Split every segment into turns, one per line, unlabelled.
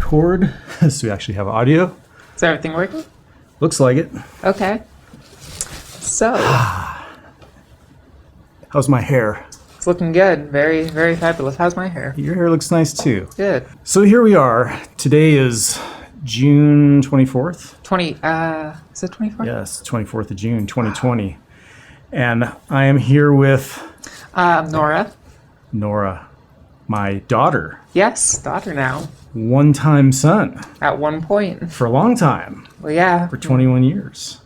record, so we actually have audio.
Is everything working?
Looks like it.
Okay. So,
How's my hair?
it's looking good. Very, very fabulous. How's my hair?
Your hair looks nice too.
Good.
So here we are. Today is June 24th.
Is it 24?
Yes, 24th of June, 2020. And I am here with
Nora.
Nora, my daughter.
Yes, daughter now.
One-time son
At one point.
for a long time,
Well, yeah.
for 21 years.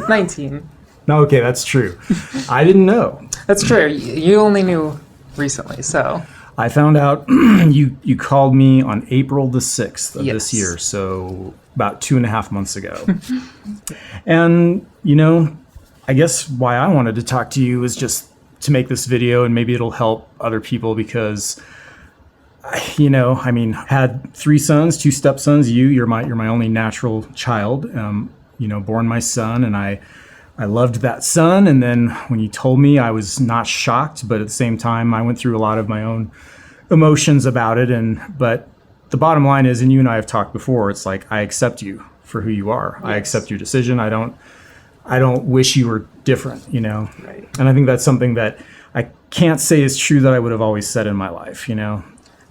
19.
No, okay, that's true. I didn't know.
That's true. You only knew recently, so.
I found out you called me on April the 6th of this
Yes.
year, so about 2.5 months ago. And, I guess why I wanted to talk to you is just to make this video, and maybe it'll help other people because, had 3 sons, 2 stepsons. You're my only natural child, born my son, and I loved that son. And then when you told me, I was not shocked, but at the same time, I went through a lot of my own emotions about it. But the bottom line is, and you and I have talked before, it's like, I accept you for who you are. Yes. I accept your decision. I don't wish you were different,
Right.
And I think that's something that I can't say is true that I would have always said in my life,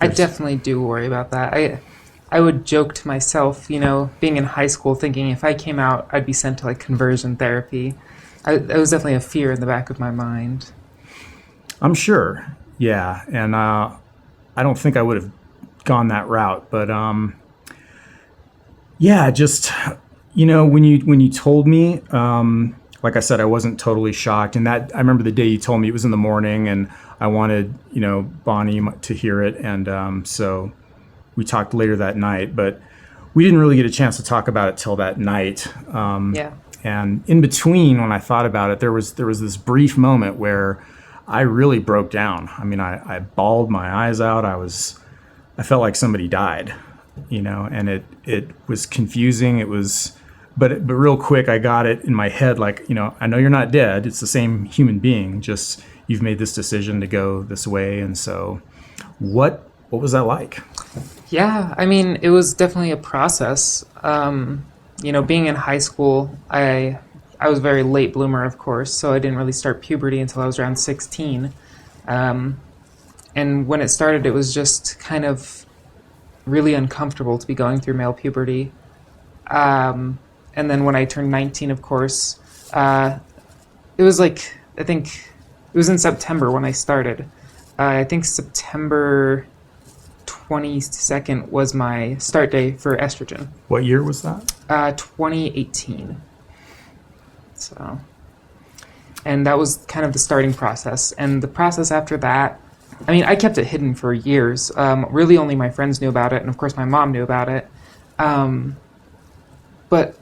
I definitely do worry about that. I would joke to myself, being in high school, thinking if I came out, I'd be sent to conversion therapy. That was definitely a fear in the back of my mind. I'm
sure, yeah, and I don't think I would have gone that route, but just when you told me, like I said, I wasn't totally shocked, and that I remember the day you told me. It was in the morning, and I wanted Bonnie to hear it, and so we talked later that night, but we didn't really get a chance to talk about it till that night.
Yeah.
And in between, when I thought about it, there was this brief moment where I really broke down. I mean, I bawled my eyes out. I felt like somebody died, and it was confusing. It was, but real quick, I got it in my head, like, I know you're not dead. It's the same human being. Just you've made this decision to go this way. And so, what was that like?
Yeah, I mean, it was definitely a process. Being in high school, I was a very late bloomer, of course, so I didn't really start puberty until I was around 16. And when it started, it was just kind of really uncomfortable to be going through male puberty. And then when I turned 19, of course, it was I think it was in September when I started. I think September 22nd was my start day for estrogen.
What year was that?
2018. So, and that was kind of the starting process. And the process after that, I mean, I kept it hidden for years. Really only my friends knew about it, and of course my mom knew about it. But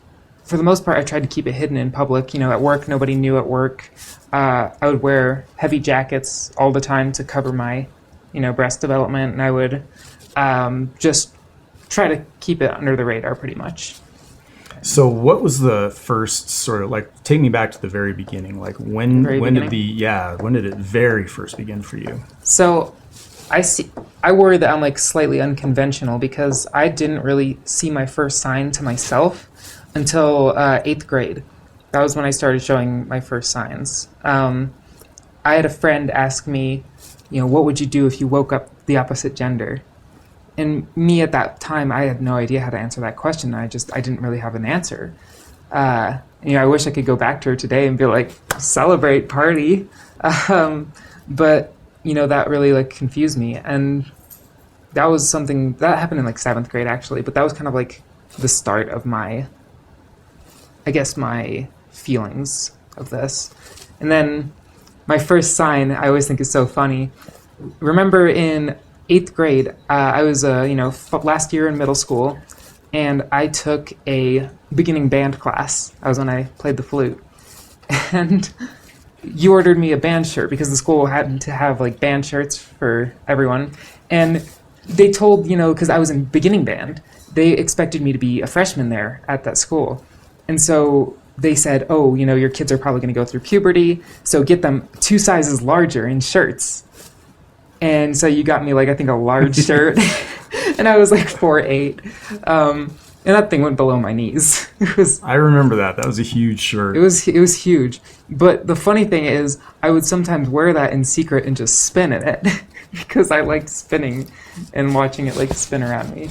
for the most part, I tried to keep it hidden in public. At work, nobody knew at work. I would wear heavy jackets all the time to cover my, breast development, and I would just try to keep it under the radar pretty much.
So what was the first sort of, take me back to the very beginning, when did it very first begin for you?
So I worry that I'm slightly unconventional because I didn't really see my first sign to myself until 8th grade. That was when I started showing my first signs. I had a friend ask me, what would you do if you woke up the opposite gender? And me at that time, I had no idea how to answer that question. I didn't really have an answer. I wish I could go back to her today and be like, celebrate, party. But, that really confused me. And that was something that happened in 7th grade actually, but that was kind of the start of my feelings of this. And then my first sign, I always think is so funny. Remember in 8th grade, I was, last year in middle school, and I took a beginning band class. That was when I played the flute. And you ordered me a band shirt because the school had to have band shirts for everyone. And they told, because I was in beginning band, they expected me to be a freshman there at that school. And so they said, oh, your kids are probably going to go through puberty, so get them 2 sizes larger in shirts. And so you got me I think a large shirt. and I was like 4'8", and that thing went below my knees.
I remember that. That was a huge shirt.
It was huge. But the funny thing is, I would sometimes wear that in secret and just spin in it because I liked spinning and watching it like spin around me.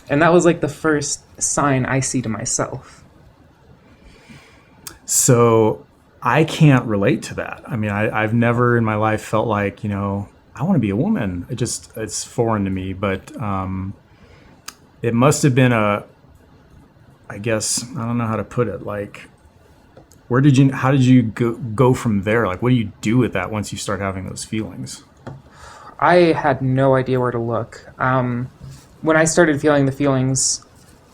And that was like the first sign I see to myself.
So I can't relate to that. I mean, I've never in my life felt like, I want to be a woman. It's foreign to me, but it must have been I guess, I don't know how to put it. Like, how did you go from there? Like, what do you do with that once you start having those feelings?
I had no idea where to look. When I started feeling the feelings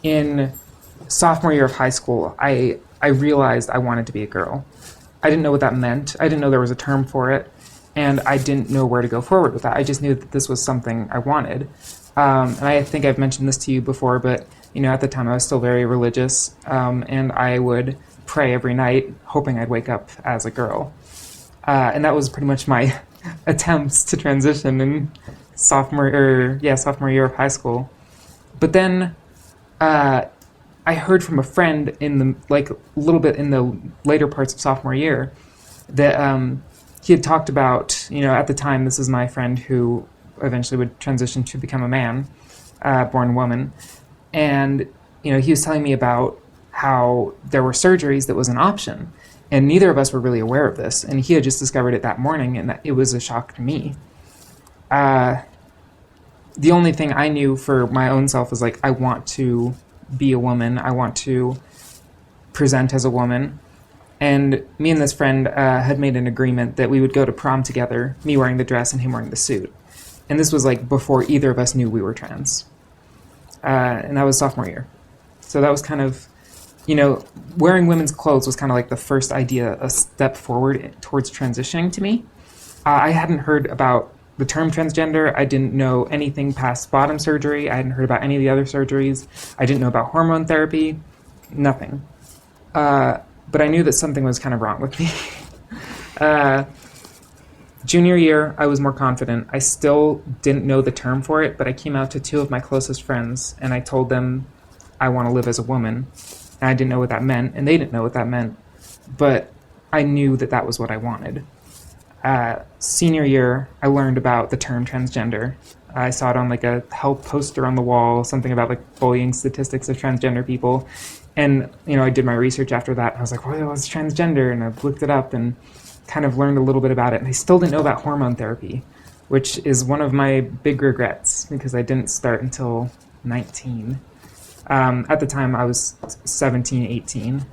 in sophomore year of high school, I realized I wanted to be a girl. I didn't know what that meant. I didn't know there was a term for it, and I didn't know where to go forward with that. I just knew that this was something I wanted. And I think I've mentioned this to you before, but at the time I was still very religious, and I would pray every night, hoping I'd wake up as a girl. And that was pretty much my attempts to transition in sophomore year of high school. But then I heard from a friend a little bit in the later parts of sophomore year that he had talked about, at the time, this is my friend who eventually would transition to become a man, born woman. And, he was telling me about how there were surgeries that was an option. And neither of us were really aware of this. And he had just discovered it that morning, and it was a shock to me. The only thing I knew for my own self was I want to be a woman. I want to present as a woman. And me and this friend had made an agreement that we would go to prom together, me wearing the dress and him wearing the suit. And this was before either of us knew we were trans. And that was sophomore year. So that was kind of, wearing women's clothes was kind of the first idea, a step forward towards transitioning to me. I hadn't heard about the term transgender. I didn't know anything past bottom surgery. I hadn't heard about any of the other surgeries. I didn't know about hormone therapy. Nothing. But I knew that something was kind of wrong with me. Junior year, I was more confident. I still didn't know the term for it, but I came out to two of my closest friends, and I told them I want to live as a woman. And I didn't know what that meant, and they didn't know what that meant. But I knew that that was what I wanted. Senior year, I learned about the term transgender. I saw it on a health poster on the wall, something about bullying statistics of transgender people. And, I did my research after that. I was like, well, what's transgender? And I looked it up and kind of learned a little bit about it. And I still didn't know about hormone therapy, which is one of my big regrets because I didn't start until 19. At the time, I was 17, 18.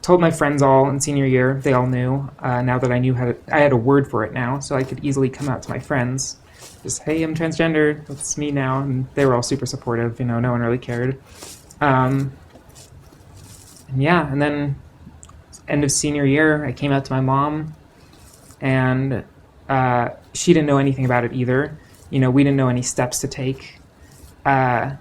Told my friends all in senior year. They all knew. Now that I knew I had a word for it now, so I could easily come out to my friends. Just, hey, I'm transgender. That's me now. And they were all super supportive. No one really cared. And then end of senior year, I came out to my mom, and she didn't know anything about it either. We didn't know any steps to take. And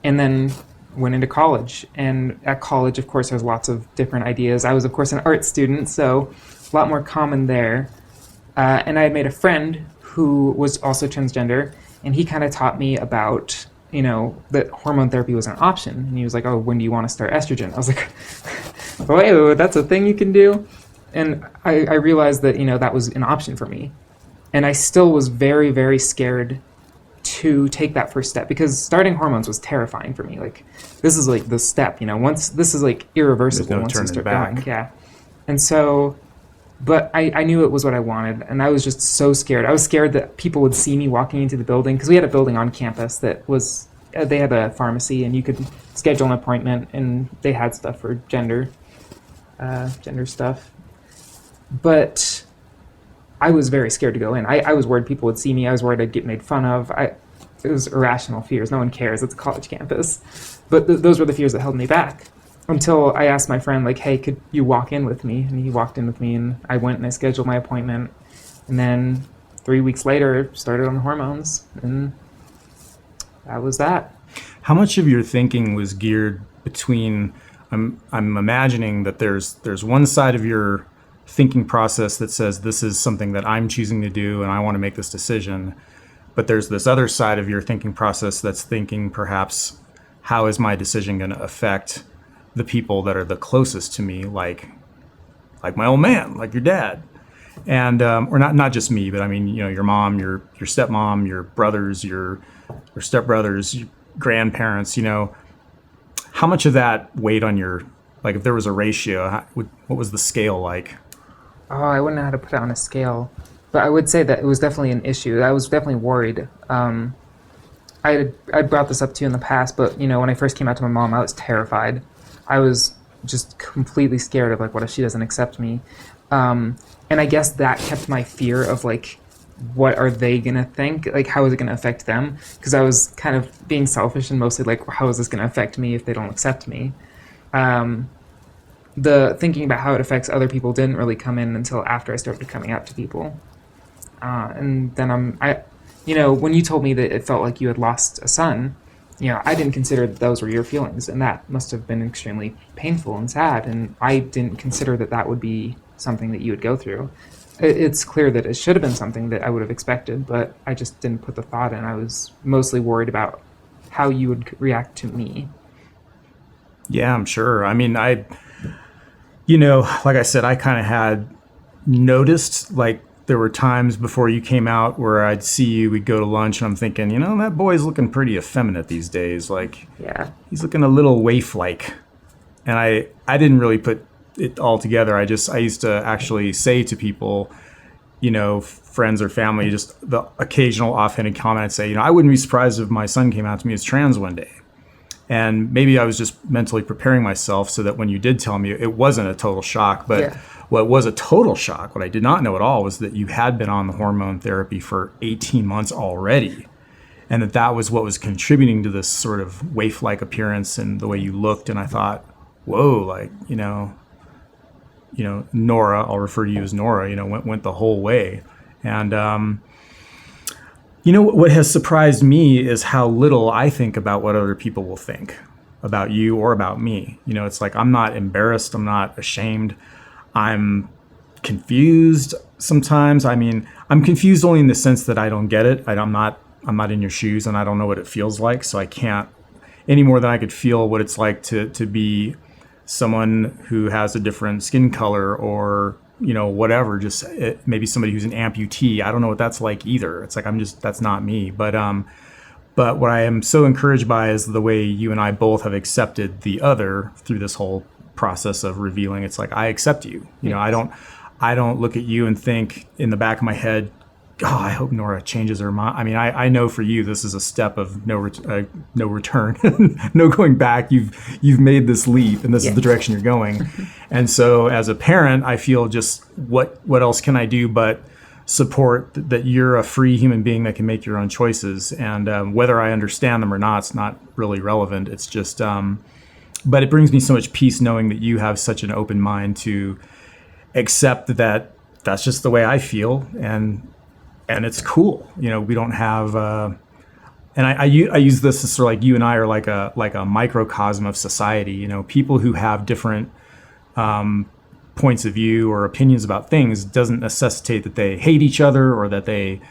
then went into college. And at college, of course, there's lots of different ideas. I was, of course, an art student, so a lot more common there. And I had made a friend who was also transgender, and he kind of taught me about, that hormone therapy was an option. And he was like, oh, when do you want to start estrogen? I was like, wait, that's a thing you can do? And I realized that, that was an option for me. And I still was very, very scared to take that first step because starting hormones was terrifying for me. This is the step, once this is irreversible once you start going. Yeah. And so, but I knew it was what I wanted, and I was just so scared. I was scared that people would see me walking into the building because we had a building on campus that was, they had a pharmacy and you could schedule an appointment and they had stuff for gender stuff. But I was very scared to go in. I was worried people would see me. I was worried I'd get made fun of. It was irrational fears. No one cares. It's a college campus. But those were the fears that held me back until I asked my friend, hey, could you walk in with me? And he walked in with me, and I went and I scheduled my appointment. And then 3 weeks later, started on hormones, and that was that.
How much of your thinking was geared between, I'm imagining that there's one side of your thinking process that says this is something that I'm choosing to do and I want to make this decision. But there's this other side of your thinking process that's thinking perhaps, how is my decision going to affect the people that are the closest to me, like my old man, like your dad, and or not just me, but I mean, your mom, your stepmom, your brothers, your stepbrothers, your grandparents. How much of that weighed on your, like, if there was a ratio, what was the scale like?
Oh, I wouldn't know how to put it on a scale, but I would say that it was definitely an issue. I was definitely worried. I brought this up to you in the past, but when I first came out to my mom, I was terrified. I was just completely scared of, like, what if she doesn't accept me? And I guess that kept my fear of, like, what are they gonna think? Like, how is it gonna affect them? Because I was kind of being selfish and mostly like, how is this gonna affect me if they don't accept me? The thinking about how it affects other people didn't really come in until after I started coming out to people. And then when you told me that it felt like you had lost a son, I didn't consider that those were your feelings, and that must have been extremely painful and sad, and I didn't consider that that would be something that you would go through. It's clear that it should have been something that I would have expected, but I just didn't put the thought in. I was mostly worried about how you would react to me.
Yeah, I'm sure. I mean, like I said, I kind of had noticed, like, there were times before you came out where I'd see you, we'd go to lunch, and I'm thinking, that boy's looking pretty effeminate these days. Like,
Yeah.
he's looking a little waif-like. And I didn't really put it all together. I used to actually say to people, friends or family, just the occasional offhanded comment, I'd say, I wouldn't be surprised if my son came out to me as trans one day. And maybe I was just mentally preparing myself so that when you did tell me, it wasn't a total shock. But
Yeah.
what was a total shock, what I did not know at all, was that you had been on the hormone therapy for 18 months already. And that was what was contributing to this sort of waif-like appearance and the way you looked. And I thought, whoa, like, Nora, I'll refer to you as Nora, went the whole way. And, what has surprised me is how little I think about what other people will think about you or about me. It's like, I'm not embarrassed. I'm not ashamed. I'm confused sometimes. I mean, I'm confused only in the sense that I don't get it. I'm not in your shoes, and I don't know what it feels like. So I can't, any more than I could feel what it's like to be someone who has a different skin color, or whatever, just maybe somebody who's an amputee. I don't know what that's like either. It's like, that's not me. But what I am so encouraged by is the way you and I both have accepted the other through this whole process of revealing. It's like, I accept you.
Yes.
I don't look at you and think in the back of my head, oh, I hope Nora changes her mind. I mean, I know for you, this is a step of no return, no going back. You've made this leap, and this is the direction you're going. And so, as a parent, I feel just what else can I do but support that you're a free human being that can make your own choices, and whether I understand them or not, it's not really relevant. It's just, but it brings me so much peace knowing that you have such an open mind to accept that that's just the way I feel, and it's cool. We don't have, and I use this as sort of like, you and I are like a microcosm of society. People who have different points of view or opinions about things doesn't necessitate that they hate each other, or that they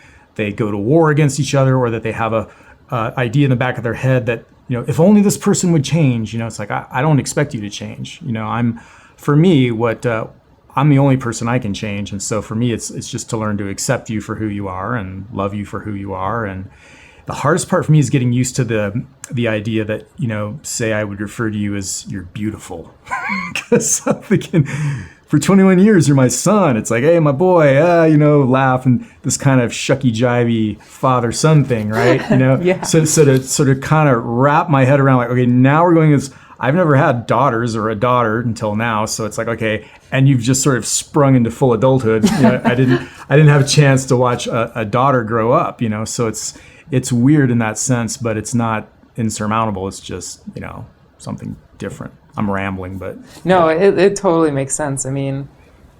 go to war against each other, or that they have a idea in the back of their head that, if only this person would change. It's like, I don't expect you to change. For me, I'm the only person I can change. And so for me, it's just to learn to accept you for who you are and love you for who you are. And the hardest part for me is getting used to the idea that, say I would refer to you as you're beautiful. Because I'm thinking, for 21 years, you're my son. It's like, hey, my boy, laugh, and this kind of shucky jivey father-son thing, right?
Yeah.
So to sort of kind of wrap my head around, like, okay, now we're going as, I've never had daughters or a daughter until now, so it's like, okay, and you've just sort of sprung into full adulthood. I didn't have a chance to watch a daughter grow up, so it's weird in that sense, but it's not insurmountable. It's just, something different. I'm rambling, but
No, it totally makes sense. I mean,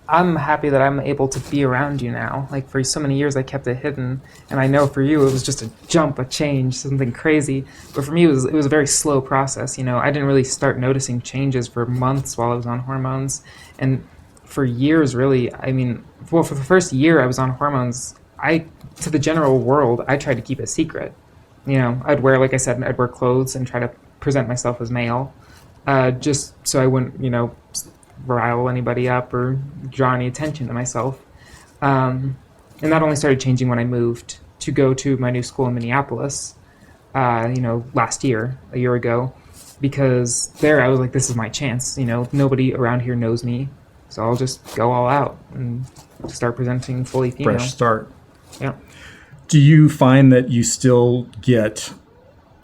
I'm happy that I'm able to be around you now. Like, for so many years I kept it hidden, and I know for you it was just a jump, a change, something crazy. But for me, it was a very slow process. I didn't really start noticing changes for months while I was on hormones, and for years, really. I mean, well, for the first year I was on hormones, I to the general world, I tried to keep it secret. You know, I'd wear, like I said, I'd wear clothes and try to present myself as male, just so I wouldn't, you know, rile anybody up or draw any attention to myself. And that only started changing when I moved to go to my new school in Minneapolis, you know, last year, a year ago, because there I was like, this is my chance. You know, nobody around here knows me, so I'll just go all out and start presenting fully female.
Fresh start.
Yeah.
Do you find that you still get,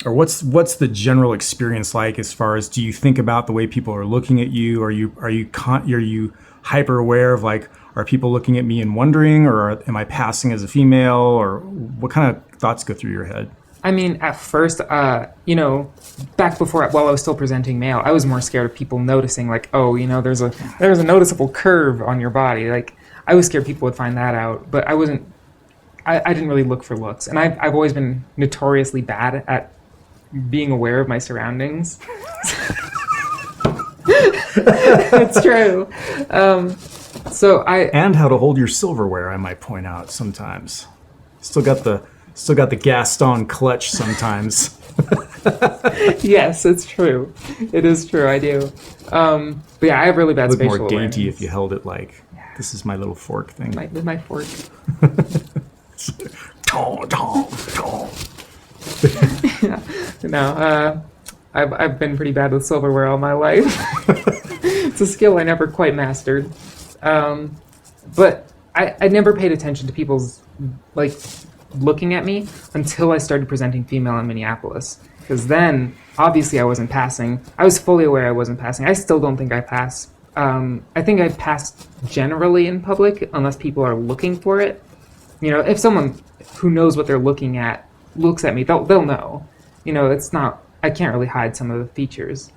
or what's the general experience like as far as, do you think about the way people are looking at you? Are you hyper aware of like, are people looking at me and wondering, or am I passing as a female, or what kind of thoughts go through your head?
I mean, at first, you know, back before, while I was still presenting male, I was more scared of people noticing, like, oh, you know, there's a noticeable curve on your body. Like, I was scared people would find that out, but I didn't really look for looks. And I've always been notoriously bad at being aware of my surroundings. It's true.
And how to hold your silverware, I might point out sometimes. Still got the Gaston clutch sometimes.
Yes, it's true. It is true. I do. But yeah, I have really bad spatial
more dainty
awareness.
if you held it like, this is my little fork thing.
With my fork.
Tom, tom, tom.
Yeah. No, I've been pretty bad with silverware all my life. It's a skill I never quite mastered. But I never paid attention to people's, like, looking at me until I started presenting female in Minneapolis. Because then, obviously, I wasn't passing. I was fully aware I wasn't passing. I still don't think I pass. I think I passed generally in public, unless people are looking for it. You know, if someone who knows what they're looking at looks at me, they'll know. You know, it's not, I can't really hide some of the features.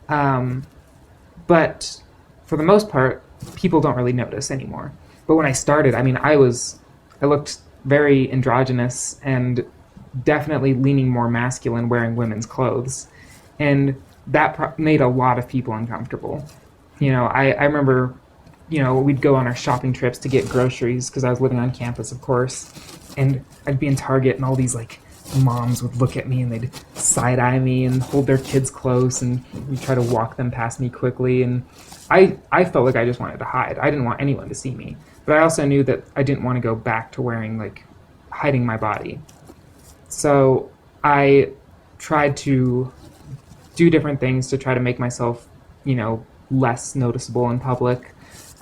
But for the most part, people don't really notice anymore. But when I started, I mean, I looked very androgynous and definitely leaning more masculine, wearing women's clothes. And that made a lot of people uncomfortable. You know, I remember, you know, we'd go on our shopping trips to get groceries because I was living on campus, of course. And I'd be in Target and all these, like, moms would look at me and they'd side-eye me and hold their kids close, and we'd try to walk them past me quickly. And I felt like I just wanted to hide. I didn't want anyone to see me. But I also knew that I didn't want to go back to wearing, like, hiding my body. So I tried to do different things to try to make myself, you know, less noticeable in public.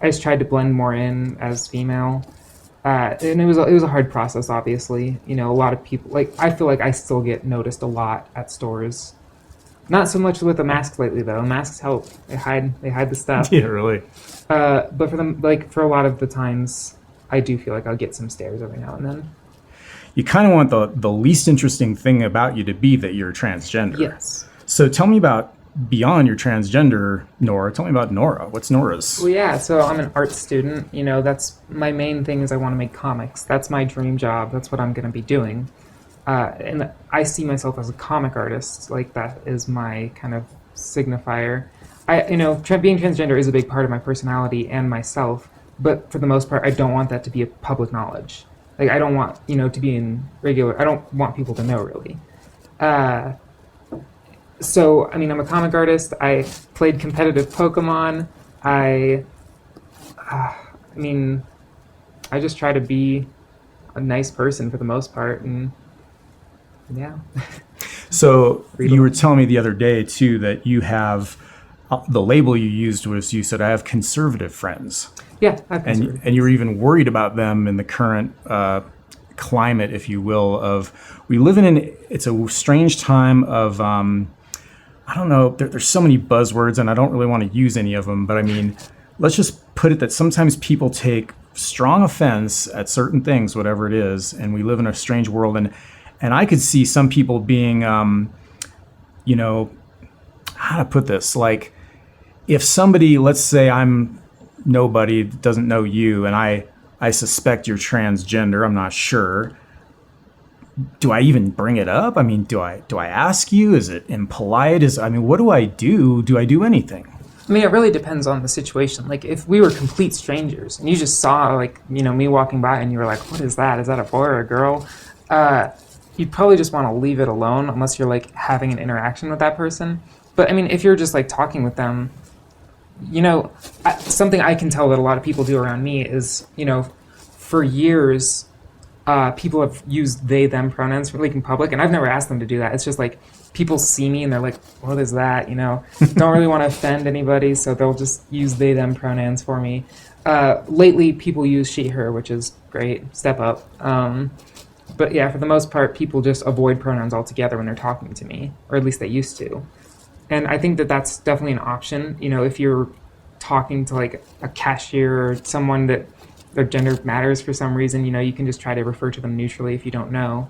I just tried to blend more in as female. And it was a hard process, obviously. You know, a lot of people, like, I feel like I still get noticed a lot at stores. Not so much with the masks lately, though. Masks help. They hide the stuff.
Yeah, really.
But for them, like, for a lot of the times, I do feel like I'll get some stares every now and then.
You kind of want the least interesting thing about you to be that you're transgender.
Yes.
So tell me about, beyond your transgender, Nora, tell me about Nora. What's Nora's?
Well, yeah, so I'm an art student. You know, that's my main thing, is I want to make comics. That's my dream job. That's what I'm going to be doing. And I see myself as a comic artist. Like, that is my kind of signifier. You know, being transgender is a big part of my personality and myself, but for the most part, I don't want that to be a public knowledge. Like, I don't want, you know, to be in regular, I don't want people to know, really. So, I mean, I'm a comic artist. I played competitive Pokemon. I mean, I just try to be a nice person for the most part, and yeah.
So you were telling me the other day, too, that you have, the label you used was, you said, I have conservative friends.
Yeah, I have conservative.
And you were even worried about them in the current climate, if you will, of, we live it's a strange time of, I don't know, there's so many buzzwords and I don't really want to use any of them, but I mean, let's just put it that sometimes people take strong offense at certain things, whatever it is, and we live in a strange world. And I could see some people being, you know, how to put this, like, if somebody, let's say I'm nobody, doesn't know you, and I suspect you're transgender, I'm not sure. Do I even bring it up? I mean, do I ask you? Is it impolite? What do I do? Do I do anything?
I mean, it really depends on the situation. Like, if we were complete strangers and you just saw, like, me walking by and you were like, what is that? Is that a boy or a girl? You'd probably just want to leave it alone unless you're, like, having an interaction with that person. But, I mean, if you're just, like, talking with them, something I can tell that a lot of people do around me is, for years, people have used they, them pronouns for, like, in public, and I've never asked them to do that. It's just, like, people see me and they're like, what is that? Don't really want to offend anybody, so they'll just use they, them pronouns for me. Lately, people use she, her, which is great. Step up. But yeah, for the most part, people just avoid pronouns altogether when they're talking to me, or at least they used to. And I think that that's definitely an option. If you're talking to, like, a cashier or someone that their gender matters for some reason, you can just try to refer to them neutrally if you don't know.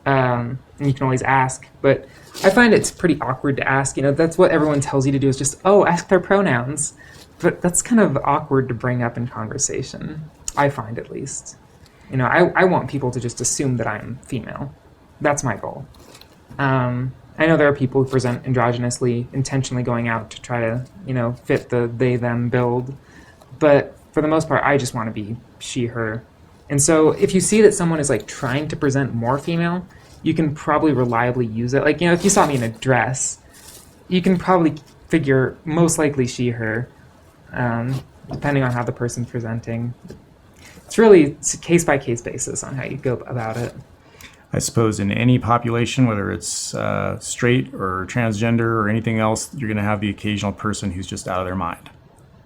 And you can always ask. But I find it's pretty awkward to ask. That's what everyone tells you to do, is just, ask their pronouns. But that's kind of awkward to bring up in conversation, I find, at least. I want people to just assume that I'm female. That's my goal. I know there are people who present androgynously, intentionally going out to try to, fit the they, them build. But for the most part, I just want to be she, her. And so if you see that someone is, like, trying to present more female, you can probably reliably use it. Like, if you saw me in a dress, you can probably figure most likely she, her, depending on how the person's presenting. It's a case-by-case basis on how you go about it.
I suppose in any population, whether it's straight or transgender or anything else, you're going to have the occasional person who's just out of their mind.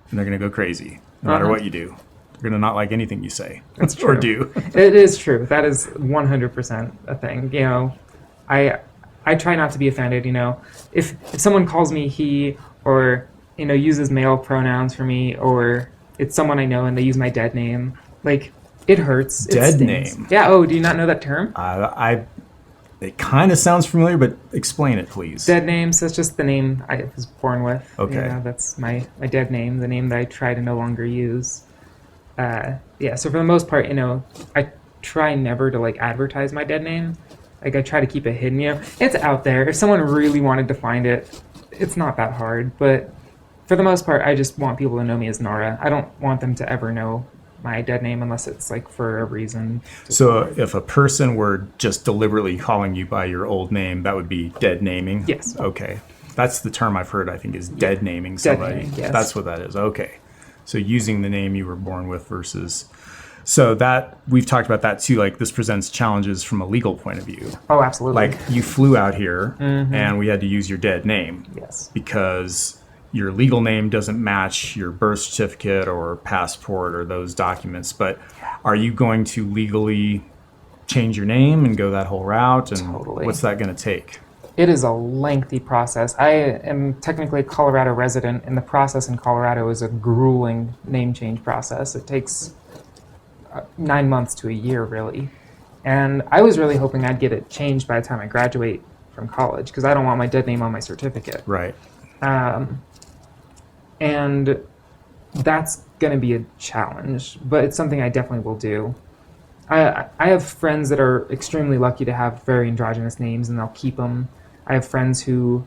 And they're going to go crazy, no matter what you do. They're going to not like anything you say.
That's true.
Or do.
It is true. That is 100% a thing. I try not to be offended, If someone calls me he, or, uses male pronouns for me, or it's someone I know and they use my dead name, like, it hurts.
Dead name?
Yeah. Oh, do you not know that term?
It kind of sounds familiar, but explain it, please.
Dead names, that's just the name I was born with.
Okay.
That's my dead name, the name that I try to no longer use. So for the most part, I try never to, like, advertise my dead name. Like, I try to keep it hidden, It's out there. If someone really wanted to find it, it's not that hard. But for the most part, I just want people to know me as Nora. I don't want them to ever know my dead name unless it's, like, for a reason.
So if a person were just deliberately calling you by your old name, that would be dead naming?
Yes.
Okay. That's the term I've heard, I think, is dead naming somebody.
Dead naming, yes.
That's what that is. Okay. So using the name you were born with versus... So that, we've talked about that too, like, this presents challenges from a legal point of view.
Oh, absolutely.
Like, you flew out here and we had to use your dead name.
Yes.
Because your legal name doesn't match your birth certificate or passport or those documents. But are you going to legally change your name and go that whole route? And
Totally.
What's that going to take?
It is a lengthy process. I am technically a Colorado resident, and the process in Colorado is a grueling name change process. It takes 9 months to a year, really. And I was really hoping I'd get it changed by the time I graduate from college, because I don't want my dead name on my certificate.
Right.
And that's going to be a challenge, but it's something I definitely will do. I have friends that are extremely lucky to have very androgynous names, and they'll keep them. I have friends who,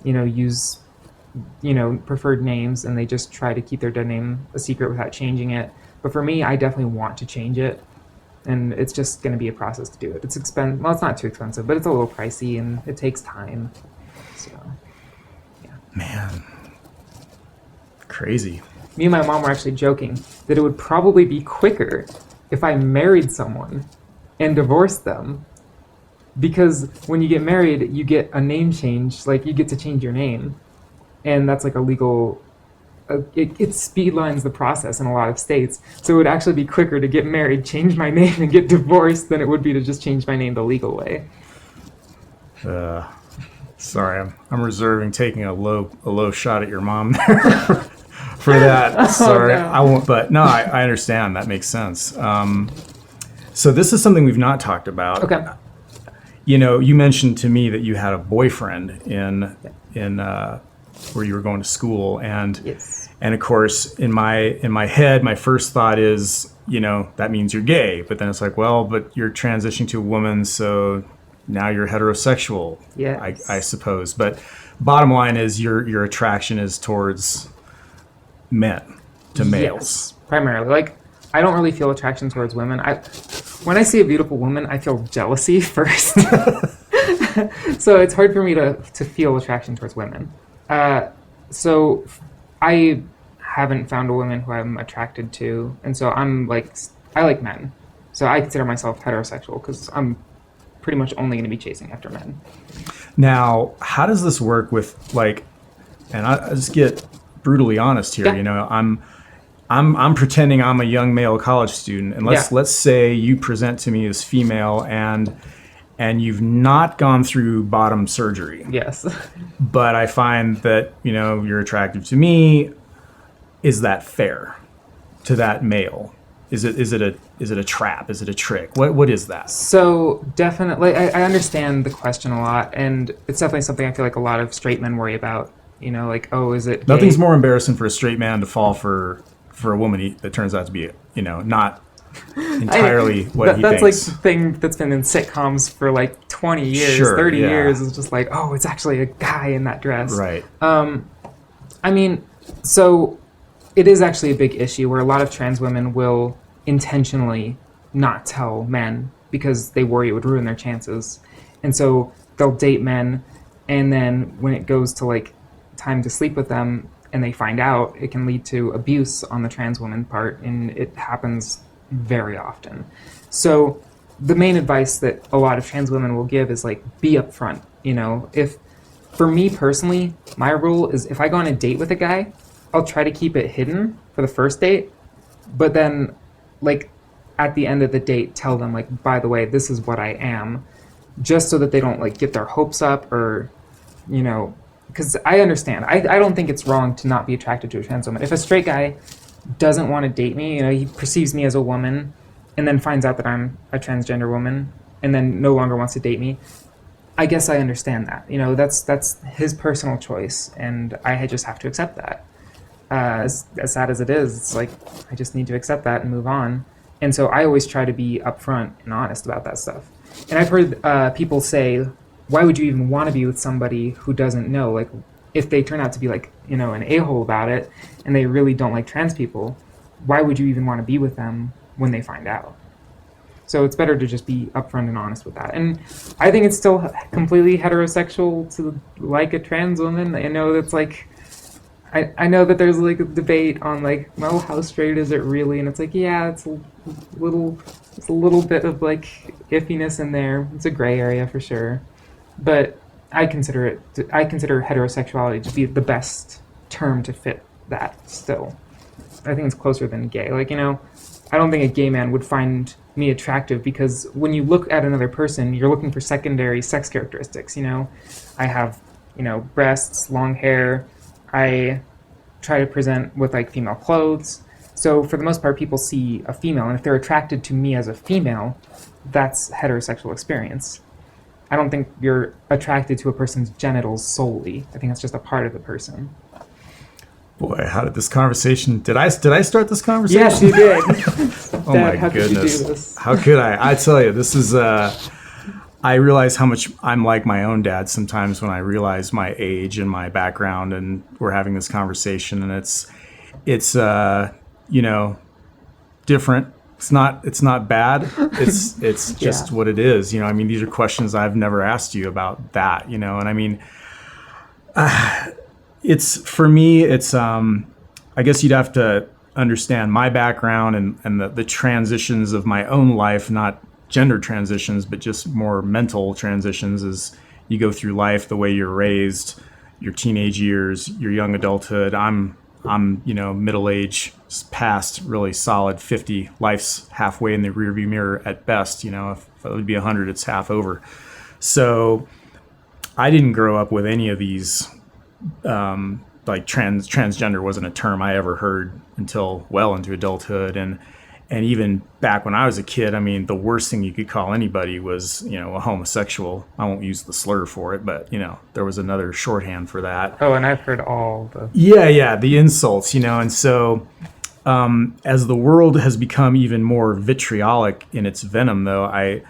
use, preferred names, and they just try to keep their dead name a secret without changing it. But for me, I definitely want to change it, and it's just going to be a process to do it. It's expensive. Well, it's not too expensive, but it's a little pricey, and it takes time. So, yeah.
Man. Crazy.
Me and my mom were actually joking that it would probably be quicker if I married someone and divorced them, because when you get married, you get a name change. Like, you get to change your name, and that's like a legal. It speedlines the process in a lot of states. So it would actually be quicker to get married, change my name, and get divorced than it would be to just change my name the legal way.
Sorry, I'm reserving taking a low shot at your mom there. For that. Sorry.
No.
I won't, but no, I understand. That makes sense. So this is something we've not talked about.
Okay.
You mentioned to me that you had a boyfriend in where you were going to school, and
Yes.
and of course in my head, my first thought is, that means you're gay, but then it's like, well, but you're transitioning to a woman, so now you're heterosexual.
Yes.
I suppose. But bottom line is your attraction is towards men to males.
Yes, primarily. Like, I don't really feel attraction towards women. When I see a beautiful woman, I feel jealousy first. So it's hard for me to feel attraction towards women. So I haven't found a woman who I'm attracted to, and so I like men. So I consider myself heterosexual because I'm pretty much only going to be chasing after men.
Now, how does this work with, like, and I just get brutally honest here,
Yeah.
you know, I'm pretending I'm a young male college student, and let's say you present to me as female and you've not gone through bottom surgery.
Yes.
But I find that, you know, you're attractive to me. Is that fair to that male? Is it a trap? Is it a trick? What is that?
So definitely, I understand the question a lot, and it's definitely something I feel like a lot of straight men worry about. You know, like, oh, is it gay?
Nothing's more embarrassing for a straight man to fall for a woman that turns out to be, you know, not entirely what he
that's
thinks.
like the thing that's been in sitcoms for like 20 years,
Sure,
30
yeah.
years. Is just like, oh, it's actually a guy in that dress.
Right.
I mean, so it is actually a big issue where a lot of trans women will intentionally not tell men because they worry it would ruin their chances. And so they'll date men, and then when it goes to like time to sleep with them and they find out, it can lead to abuse on the trans woman part, and it happens very often. So the main advice that a lot of trans women will give is like, be upfront. You know, if for me personally, my rule is if I go on a date with a guy, I'll try to keep it hidden for the first date, but then like at the end of the date, tell them like, by the way, this is what I am, just so that they don't like get their hopes up, or, you know, because I understand. I don't think it's wrong to not be attracted to a trans woman. If a straight guy doesn't want to date me, you know, he perceives me as a woman and then finds out that I'm a transgender woman and then no longer wants to date me, I guess I understand that. You know, that's his personal choice, and I just have to accept that. As sad as it is, it's like I just need to accept that and move on. And so I always try to be upfront and honest about that stuff. And I've heard people say, why would you even want to be with somebody who doesn't know? Like, if they turn out to be like, you know, an a-hole about it and they really don't like trans people, why would you even want to be with them when they find out? So it's better to just be upfront and honest with that. And I think it's still completely heterosexual to like a trans woman. I know that's like, I know that there's like a debate on like, well, how straight is it really? And it's like, yeah, it's a little bit of like iffiness in there. It's a gray area for sure. But I consider heterosexuality to be the best term to fit that still. I think it's closer than gay. Like, you know, I don't think a gay man would find me attractive because when you look at another person, you're looking for secondary sex characteristics, you know. I have, you know, breasts, long hair. I try to present with like female clothes. So for the most part, people see a female, and if they're attracted to me as a female, that's heterosexual experience. I don't think you're attracted to a person's genitals solely. I think that's just a part of the person.
Boy, how did this conversation? Did I start this conversation?
Yes, you did.
Oh
Dad,
my
how could you
goodness!
do this?
How could I? I tell you, this is. I realize how much I'm like my own dad sometimes when I realize my age and my background, and we're having this conversation, and it's you know, different. It's not bad. It's just what it is. You know, I mean, these are questions I've never asked you about that. You know, and I mean, it's for me. It's I guess you'd have to understand my background and the transitions of my own life, not gender transitions, but just more mental transitions as you go through life, the way you're raised, your teenage years, your young adulthood. I'm you know, middle age past, really solid 50. Life's halfway in the rearview mirror at best. You know, if it would be 100, it's half over. So I didn't grow up with any of these. Like transgender wasn't a term I ever heard until well into adulthood, and even back when I was a kid, I mean, the worst thing you could call anybody was, you know, a homosexual. I won't use the slur for it, but, you know, there was another shorthand for that.
Oh, and I've heard all the...
Yeah, the insults, you know, and so as the world has become even more vitriolic in its venom, though, I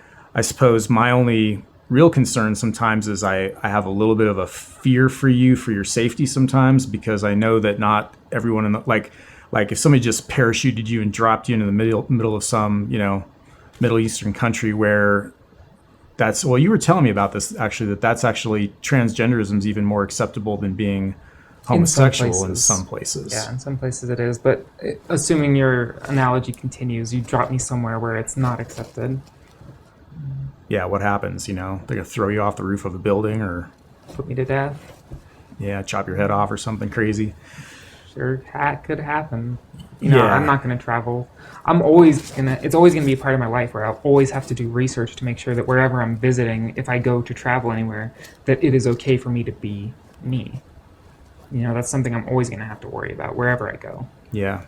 suppose my only real concern sometimes is I have a little bit of a fear for you, for your safety sometimes, because I know that not everyone in the, like if somebody just parachuted you and dropped you into the middle of some, Middle Eastern country where well, you were telling me about this actually, that's actually transgenderism is even more acceptable than being homosexual in some places.
Yeah, in some places it is. But assuming your analogy continues, you drop me somewhere where it's not accepted.
Yeah, what happens? They're gonna throw you off the roof of a building, or
put me to death.
Yeah, chop your head off or something crazy.
Sure, could happen. I'm not going to travel. It's always going to be a part of my life where I'll always have to do research to make sure that wherever I'm visiting, if I go to travel anywhere, that it is okay for me to be me. That's something I'm always going to have to worry about wherever I go.
Yeah.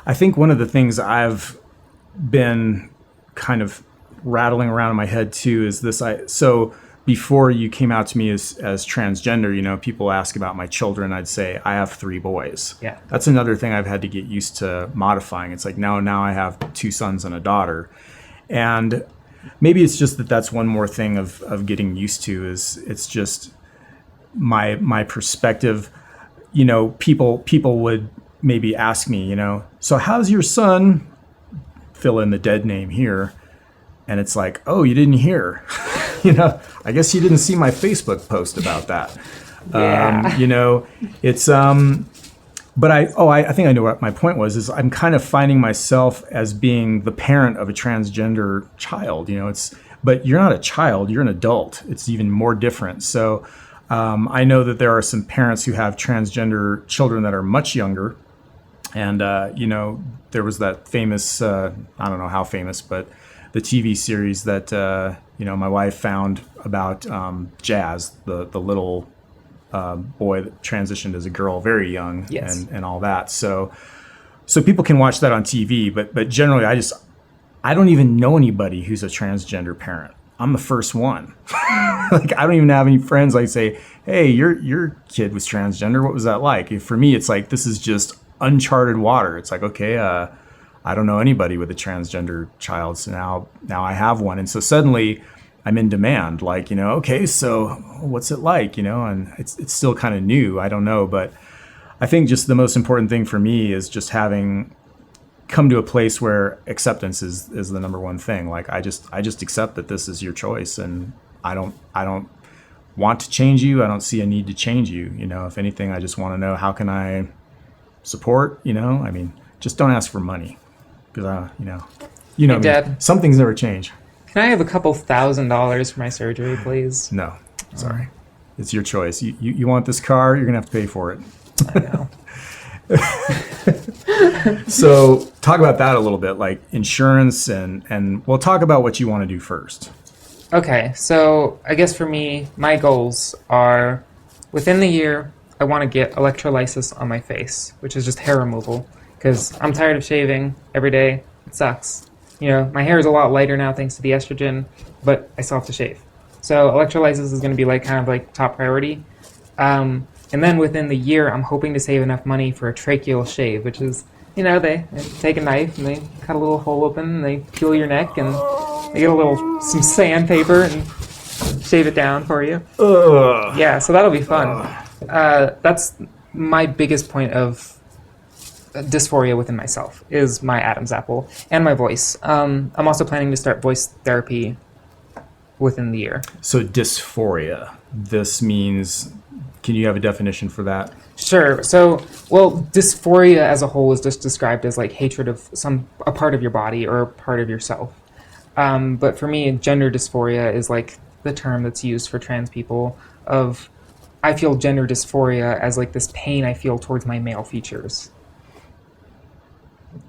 I think one of the things I've been kind of rattling around in my head too is this. So before you came out to me as transgender, people ask about my children. I'd say I have 3 boys.
Yeah.
That's another thing I've had to get used to modifying. It's like now I have 2 sons and a daughter. And maybe it's just that's one more thing of getting used to is it's just my perspective. People would maybe ask me, so how's your son? Fill in the dead name here. And it's like, oh, you didn't hear. I guess you didn't see my Facebook post about that.
Yeah.
It's but I think I know what my point was, is I'm kind of finding myself as being the parent of a transgender child. But you're not a child, you're an adult. It's even more different. So I know that there are some parents who have transgender children that are much younger. And, there was that famous, I don't know how famous, but the TV series that, my wife found about Jazz, the little boy that transitioned as a girl very young.
Yes.
and all that. So people can watch that on TV, but generally I don't even know anybody who's a transgender parent. I'm the first one. I don't even have any friends. I say, hey, your kid was transgender. What was that like? For me, it's like, this is just uncharted water. It's like, okay, I don't know anybody with a transgender child. So now I have one. And so suddenly I'm in demand, okay, so what's it like, and it's still kind of new. I don't know. But I think just the most important thing for me is just having come to a place where acceptance is the number one thing. Like, I just accept that this is your choice, and I don't want to change you. I don't see a need to change you. If anything, I just want to know, how can I support, just don't ask for money. Because,
Hey, Dad,
some things never change.
can I have a couple $1,000s for my surgery, please?
No, sorry. It's your choice. You want this car, you're going to have to pay for it.
I know.
So talk about that a little bit, like insurance, and we'll talk about what you want to do first.
Okay, so I guess for me, my goals are, within the year, I want to get electrolysis on my face, which is just hair removal, because I'm tired of shaving every day. It sucks. My hair is a lot lighter now thanks to the estrogen, but I still have to shave. So electrolysis is going to be kind of top priority. And then within the year, I'm hoping to save enough money for a tracheal shave, which is, they take a knife and they cut a little hole open, and they peel your neck, and they get some sandpaper and shave it down for you.
Ugh.
Yeah, so that'll be fun. That's my biggest point of dysphoria within myself, is my Adam's apple and my voice. I'm also planning to start voice therapy within the year.
So dysphoria, this means, can you have a definition for that?
Sure. So, dysphoria as a whole is just described as hatred of a part of your body or a part of yourself. But for me, gender dysphoria is the term that's used for trans people. I feel gender dysphoria as this pain I feel towards my male features.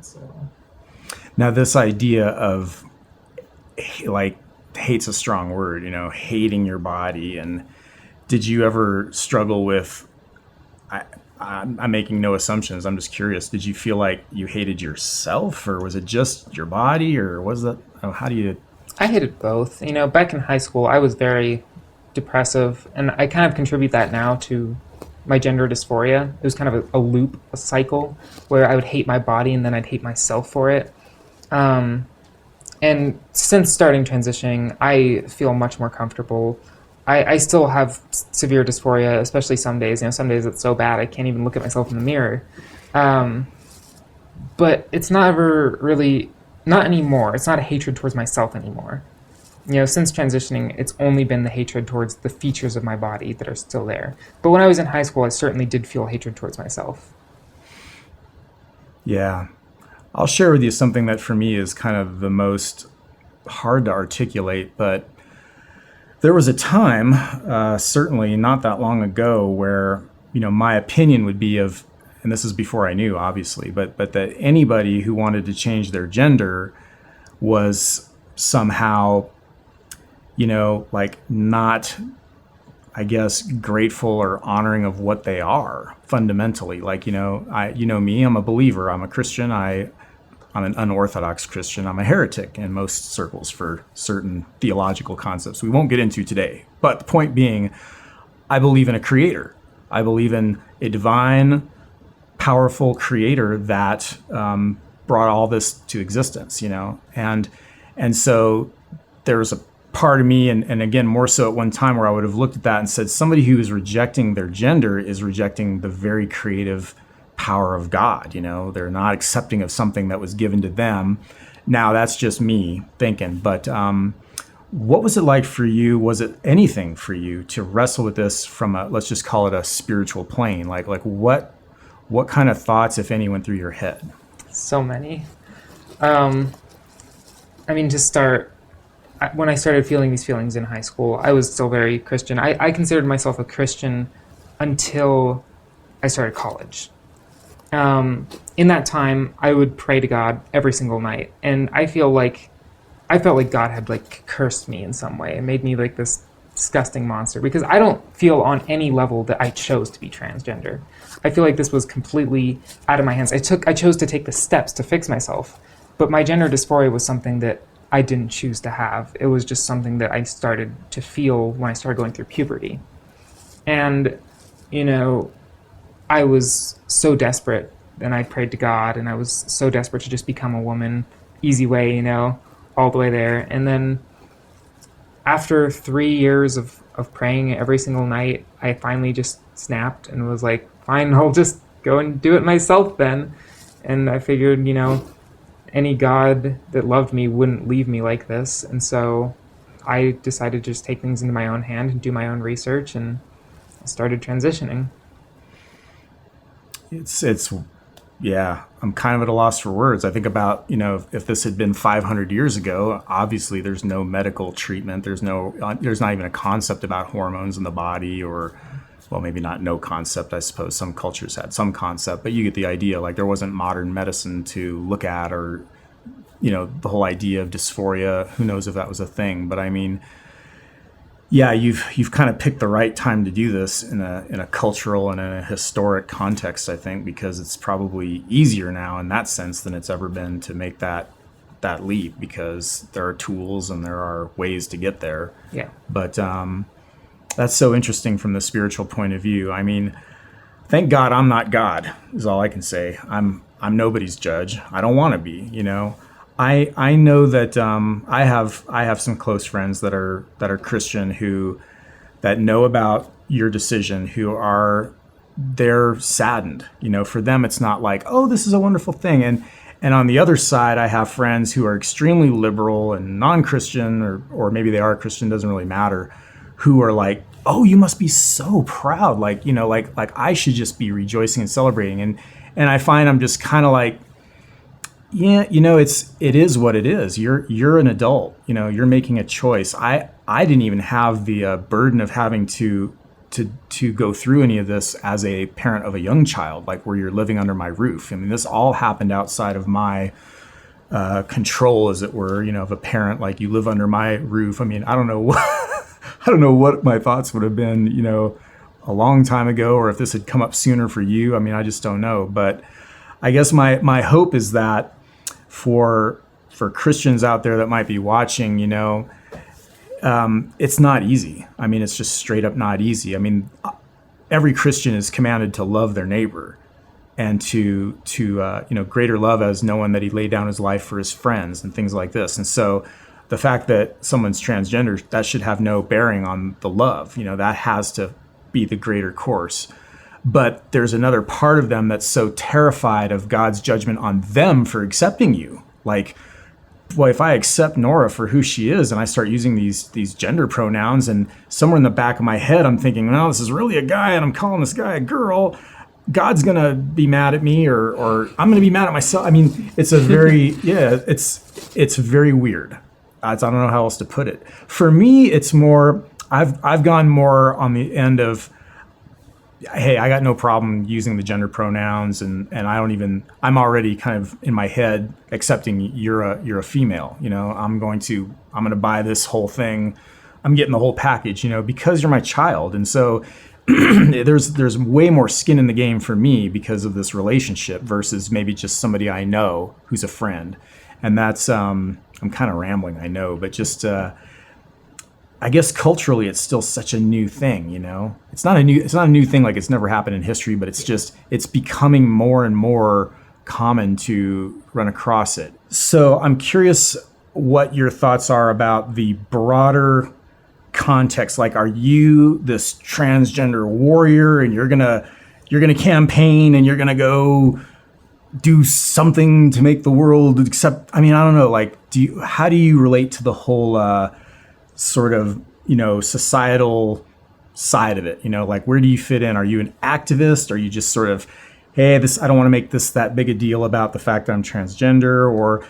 So.
Now, this idea of hate's a strong word, hating your body. And did you ever struggle with, I'm making no assumptions, I'm just curious, did you feel like you hated yourself, or was it just your body, or was that, how do you?
I hated both. Back in high school, I was very depressive, and I kind of contribute that now to my gender dysphoria. It was kind of a loop, a cycle, where I would hate my body and then I'd hate myself for it. And since starting transitioning, I feel much more comfortable. I still have severe dysphoria, especially some days. Some days it's so bad I can't even look at myself in the mirror. Um, but it's not ever really, not anymore. It's not a hatred towards myself anymore. Since transitioning, it's only been the hatred towards the features of my body that are still there. But when I was in high school, I certainly did feel hatred towards myself.
Yeah. I'll share with you something that for me is kind of the most hard to articulate, but there was a time, certainly not that long ago, where my opinion would be of, and this is before I knew, obviously, but that anybody who wanted to change their gender was somehow, like not, I guess, grateful or honoring of what they are fundamentally. Like, me, I'm a believer, I'm a Christian, I'm an unorthodox Christian. I'm a heretic in most circles for certain theological concepts we won't get into today. But the point being, I believe in a creator. I believe in a divine, powerful creator that brought all this to existence, and so there's a part of me, and again, more so at one time, where I would have looked at that and said, somebody who is rejecting their gender is rejecting the very creative power of God. They're not accepting of something that was given to them. Now, that's just me thinking, but what was it like for you? Was it anything for you to wrestle with this from a, let's just call it a spiritual plane? Like what kind of thoughts, if any, went through your head?
So many. To start, when I started feeling these feelings in high school, I was still very Christian. I considered myself a Christian until I started college. In that time, I would pray to God every single night, and I felt like God had cursed me in some way and made me like this disgusting monster, because I don't feel on any level that I chose to be transgender. I feel like this was completely out of my hands. I chose to take the steps to fix myself, but my gender dysphoria was something that I didn't choose to have. It was just something that I started to feel when I started going through puberty. And, I was so desperate, and I prayed to God, and I was so desperate to just become a woman, easy way, all the way there. And then after 3 years of praying every single night, I finally just snapped and was like, fine, I'll just go and do it myself then. And I figured, any God that loved me wouldn't leave me like this. And so I decided to just take things into my own hand and do my own research, and I started transitioning.
It's yeah, I'm kind of at a loss for words. I think about, if this had been 500 years ago, obviously there's no medical treatment. There's not even a concept about hormones in the body, or, well, maybe not no concept. I suppose some cultures had some concept, but you get the idea. Like, there wasn't modern medicine to look at, or, the whole idea of dysphoria. Who knows if that was a thing? But I mean, yeah, you've kind of picked the right time to do this in a cultural and in a historic context, I think, because it's probably easier now in that sense than it's ever been to make that leap, because there are tools and there are ways to get there.
Yeah.
But that's so interesting from the spiritual point of view. I mean, thank God I'm not God, is all I can say. I'm nobody's judge. I don't want to be, I know that I have some close friends that are Christian that know about your decision, they're saddened. For them it's not like, oh, this is a wonderful thing. And on the other side, I have friends who are extremely liberal and non-Christian, or maybe they are Christian, doesn't really matter, who are like, oh, you must be so proud, like I should just be rejoicing and celebrating. And I find I'm just kind of like, yeah, it is what it is. You're an adult. You're making a choice. I didn't even have the burden of having to go through any of this as a parent of a young child, like where you're living under my roof. I mean, this all happened outside of my control, as it were. Of a parent, like, you live under my roof. I mean, I don't know what my thoughts would have been, a long time ago, or if this had come up sooner for you. I mean, I just don't know. But I guess my hope is that for Christians out there that might be watching, it's not easy. I mean, it's just straight up not easy. I mean, every Christian is commanded to love their neighbor. and to greater love as knowing that he laid down his life for his friends and things like this. And so the fact that someone's transgender, that should have no bearing on the love. That has to be the greater course. But there's another part of them that's so terrified of God's judgment on them for accepting you. Like, boy, if I accept Nora for who she is and I start using these gender pronouns, and somewhere in the back of my head I'm thinking, no, this is really a guy and I'm calling this guy a girl, God's gonna be mad at me, or I'm gonna be mad at myself. I mean, it's a very it's very weird. I don't know how else to put it. For me, it's more, I've gone more on the end of, hey, I got no problem using the gender pronouns, and I'm already kind of in my head accepting you're a female. I'm gonna buy this whole thing. I'm getting the whole package, because you're my child. And so there's way more skin in the game for me because of this relationship versus maybe just somebody I know who's a friend. And that's I'm kind of rambling, I know, but just I guess culturally it's still such a new thing, It's not a new thing, like it's never happened in history, but it's becoming more and more common to run across it. So I'm curious what your thoughts are about the broader context. Like, are you this transgender warrior and you're gonna campaign and you're gonna go do something to make the world accept? I mean, I don't know. Like, how do you relate to the whole sort of societal side of it? Like, where do you fit in? Are you an activist? Are you just sort of, hey, I don't want to make this that big a deal about the fact that I'm transgender? Or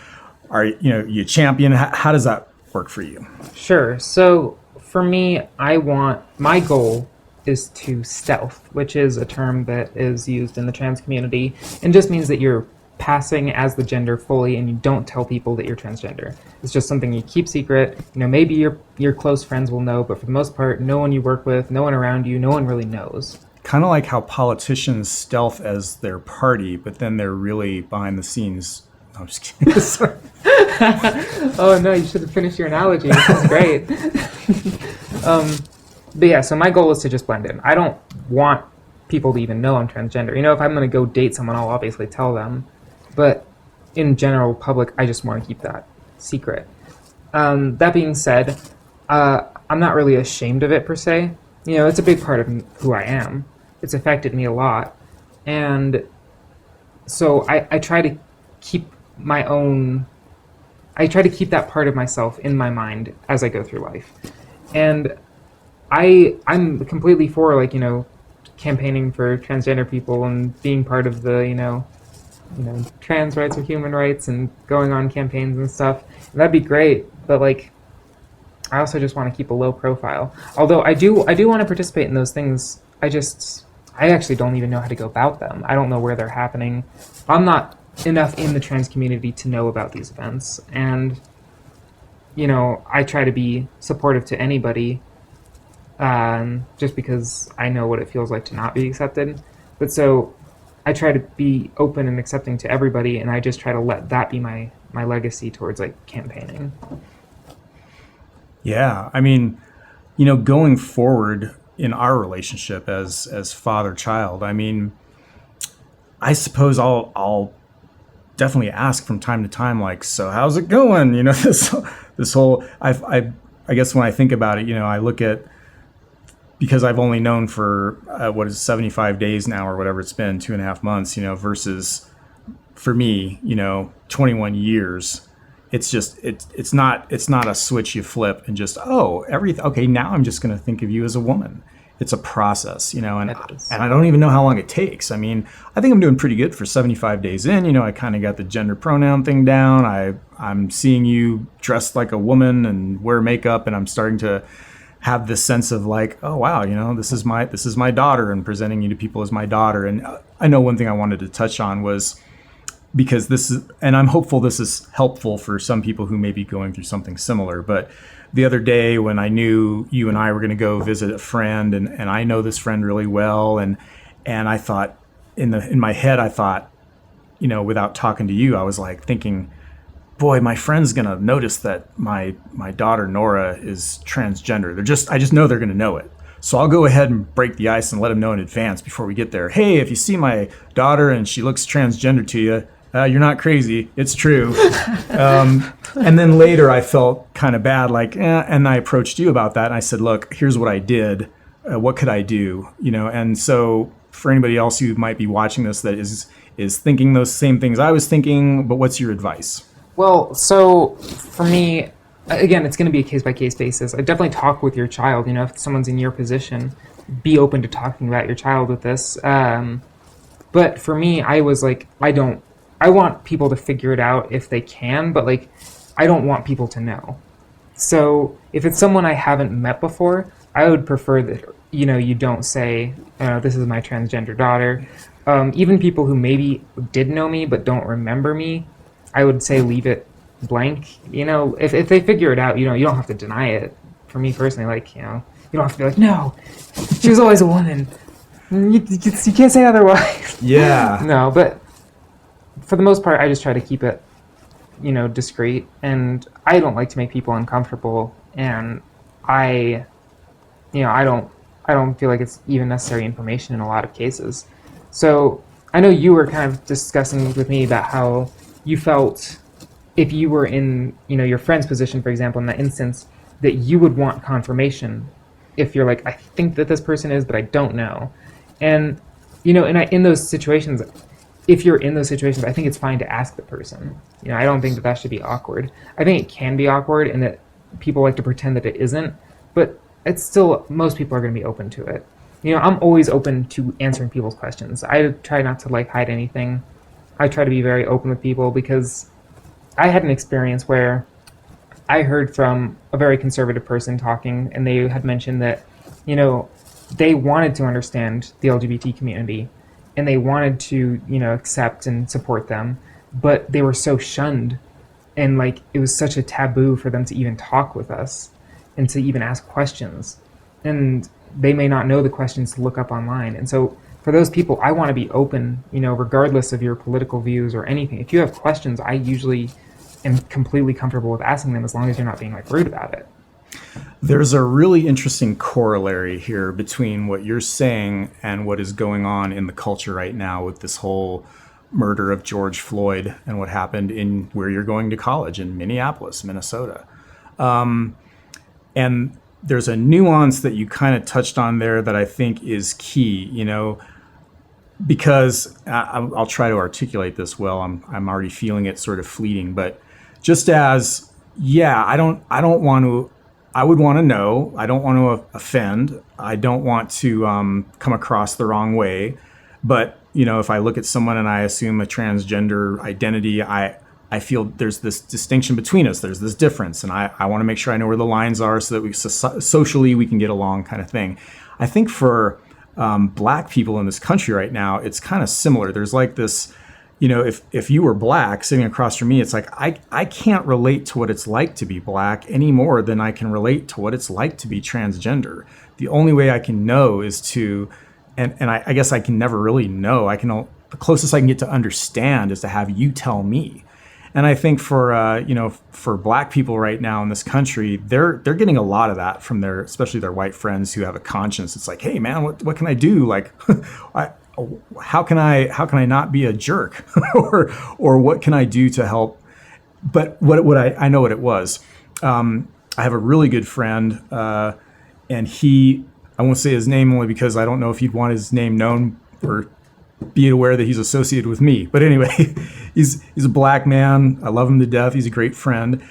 are you a champion? How does that work for you?
Sure. So for me, my goal is to stealth, which is a term that is used in the trans community and just means that you're passing as the gender fully and you don't tell people that you're transgender. It's just something you keep secret. Maybe your close friends will know, but for the most part, no one you work with, no one around you, no one really knows.
Kind of like how politicians stealth as their party, but then they're really behind the scenes. No, I'm just kidding. Sorry.
Oh no, you should have finished your analogy. This is great. But yeah, so my goal is to just blend in. I don't want people to even know I'm transgender. If I'm going to go date someone, I'll obviously tell them. But in general public, I just want to keep that secret. That being said, I'm not really ashamed of it per se. It's a big part of who I am. It's affected me a lot. And so I try to keep that part of myself in my mind as I go through life. And I'm completely for campaigning for transgender people and being part of the trans rights or human rights and going on campaigns and stuff. And that'd be great, but I also just want to keep a low profile. Although I do want to participate in those things. I actually don't even know how to go about them. I don't know where they're happening. I'm not enough in the trans community to know about these events, and I try to be supportive to anybody. Just because I know what it feels like to not be accepted. But so I try to be open and accepting to everybody, and I just try to let that be my legacy towards campaigning.
Yeah, I mean, going forward in our relationship as father-child, I mean, I suppose I'll definitely ask from time to time, like, so how's it going? This whole, I guess when I think about it, I look at, because I've only known for 75 days now or whatever it's been, 2.5 months, versus for me, 21 years. It's just it's not a switch you flip and just okay, now I'm just going to think of you as a woman. It's a process, and I don't even know how long it takes. I mean, I think I'm doing pretty good for 75 days in. I kind of got the gender pronoun thing down. I'm seeing you dressed like a woman and wear makeup, and I'm starting to have this sense of oh wow, this is my daughter, and presenting you to people as my daughter. And I know one thing I wanted to touch on was, because this is, and I'm hopeful this is helpful for some people who may be going through something similar, but the other day when I knew you and I were going to go visit a friend, and I know this friend really well, and I thought in my head, I thought, without talking to you, I was thinking, boy, my friend's going to notice that my daughter Nora is transgender. I just know they're going to know it. So I'll go ahead and break the ice and let them know in advance before we get there. Hey, if you see my daughter and she looks transgender to you, you're not crazy. It's true. And then later I felt kind of bad, like, and I approached you about that. And I said, look, here's what I did. What could I do? And so for anybody else who might be watching this that is thinking those same things I was thinking, but what's your advice?
Well, so for me, again, it's going to be a case-by-case basis. I definitely talk with your child. If someone's in your position, be open to talking about your child with this. But for me, I was like, I want people to figure it out if they can, but like, I don't want people to know. So if it's someone I haven't met before, I would prefer that, you don't say, this is my transgender daughter. Even people who maybe did know me but don't remember me, I would say leave it blank. If they figure it out, you don't have to deny it. For me personally, you don't have to be like, no, she was always a woman. You can't say otherwise.
Yeah.
No, but for the most part, I just try to keep it, discreet. And I don't like to make people uncomfortable. And I don't feel like it's even necessary information in a lot of cases. So I know you were kind of discussing with me about how you felt if you were in, your friend's position, for example, in that instance, that you would want confirmation if you're like, I think that this person is, but I don't know. And, in those situations, if you're in those situations, I think it's fine to ask the person. I don't think that should be awkward. I think it can be awkward and that people like to pretend that it isn't, but it's still, most people are going to be open to it. I'm always open to answering people's questions. I try not to hide anything. I try to be very open with people because I had an experience where I heard from a very conservative person talking, and they had mentioned that, they wanted to understand the LGBT community and they wanted to, accept and support them, but they were so shunned and it was such a taboo for them to even talk with us and to even ask questions. And they may not know the questions to look up online. And so for those people, I want to be open, regardless of your political views or anything. If you have questions, I usually am completely comfortable with asking them as long as you're not being rude about it.
There's a really interesting corollary here between what you're saying and what is going on in the culture right now with this whole murder of George Floyd and what happened in where you're going to college in Minneapolis, Minnesota. And there's a nuance that you kind of touched on there that I think is key, because I'll try to articulate this well. I'm already feeling it sort of fleeting, but just as, I would want to know. I don't want to offend. I don't want to come across the wrong way. But, if I look at someone and I assume a transgender identity, I feel there's this distinction between us. There's this difference. And I want to make sure I know where the lines are so that we socially we can get along kind of thing. I think for Black people in this country right now, it's kind of similar. There's this, if you were Black sitting across from me, it's I can't relate to what it's like to be Black any more than I can relate to what it's like to be transgender. The only way I can know is to, and I guess I can never really know. The closest I can get to understand is to have you tell me. And I think for for Black people right now in this country, they're getting a lot of that from especially their white friends who have a conscience. It's like, hey man, what can I do? How can I not be a jerk, or what can I do to help? But what I know what it was. I have a really good friend, and I won't say his name only because I don't know if he'd want his name known or be aware that he's associated with me. But anyway, he's a Black man. I love him to death. He's a great friend.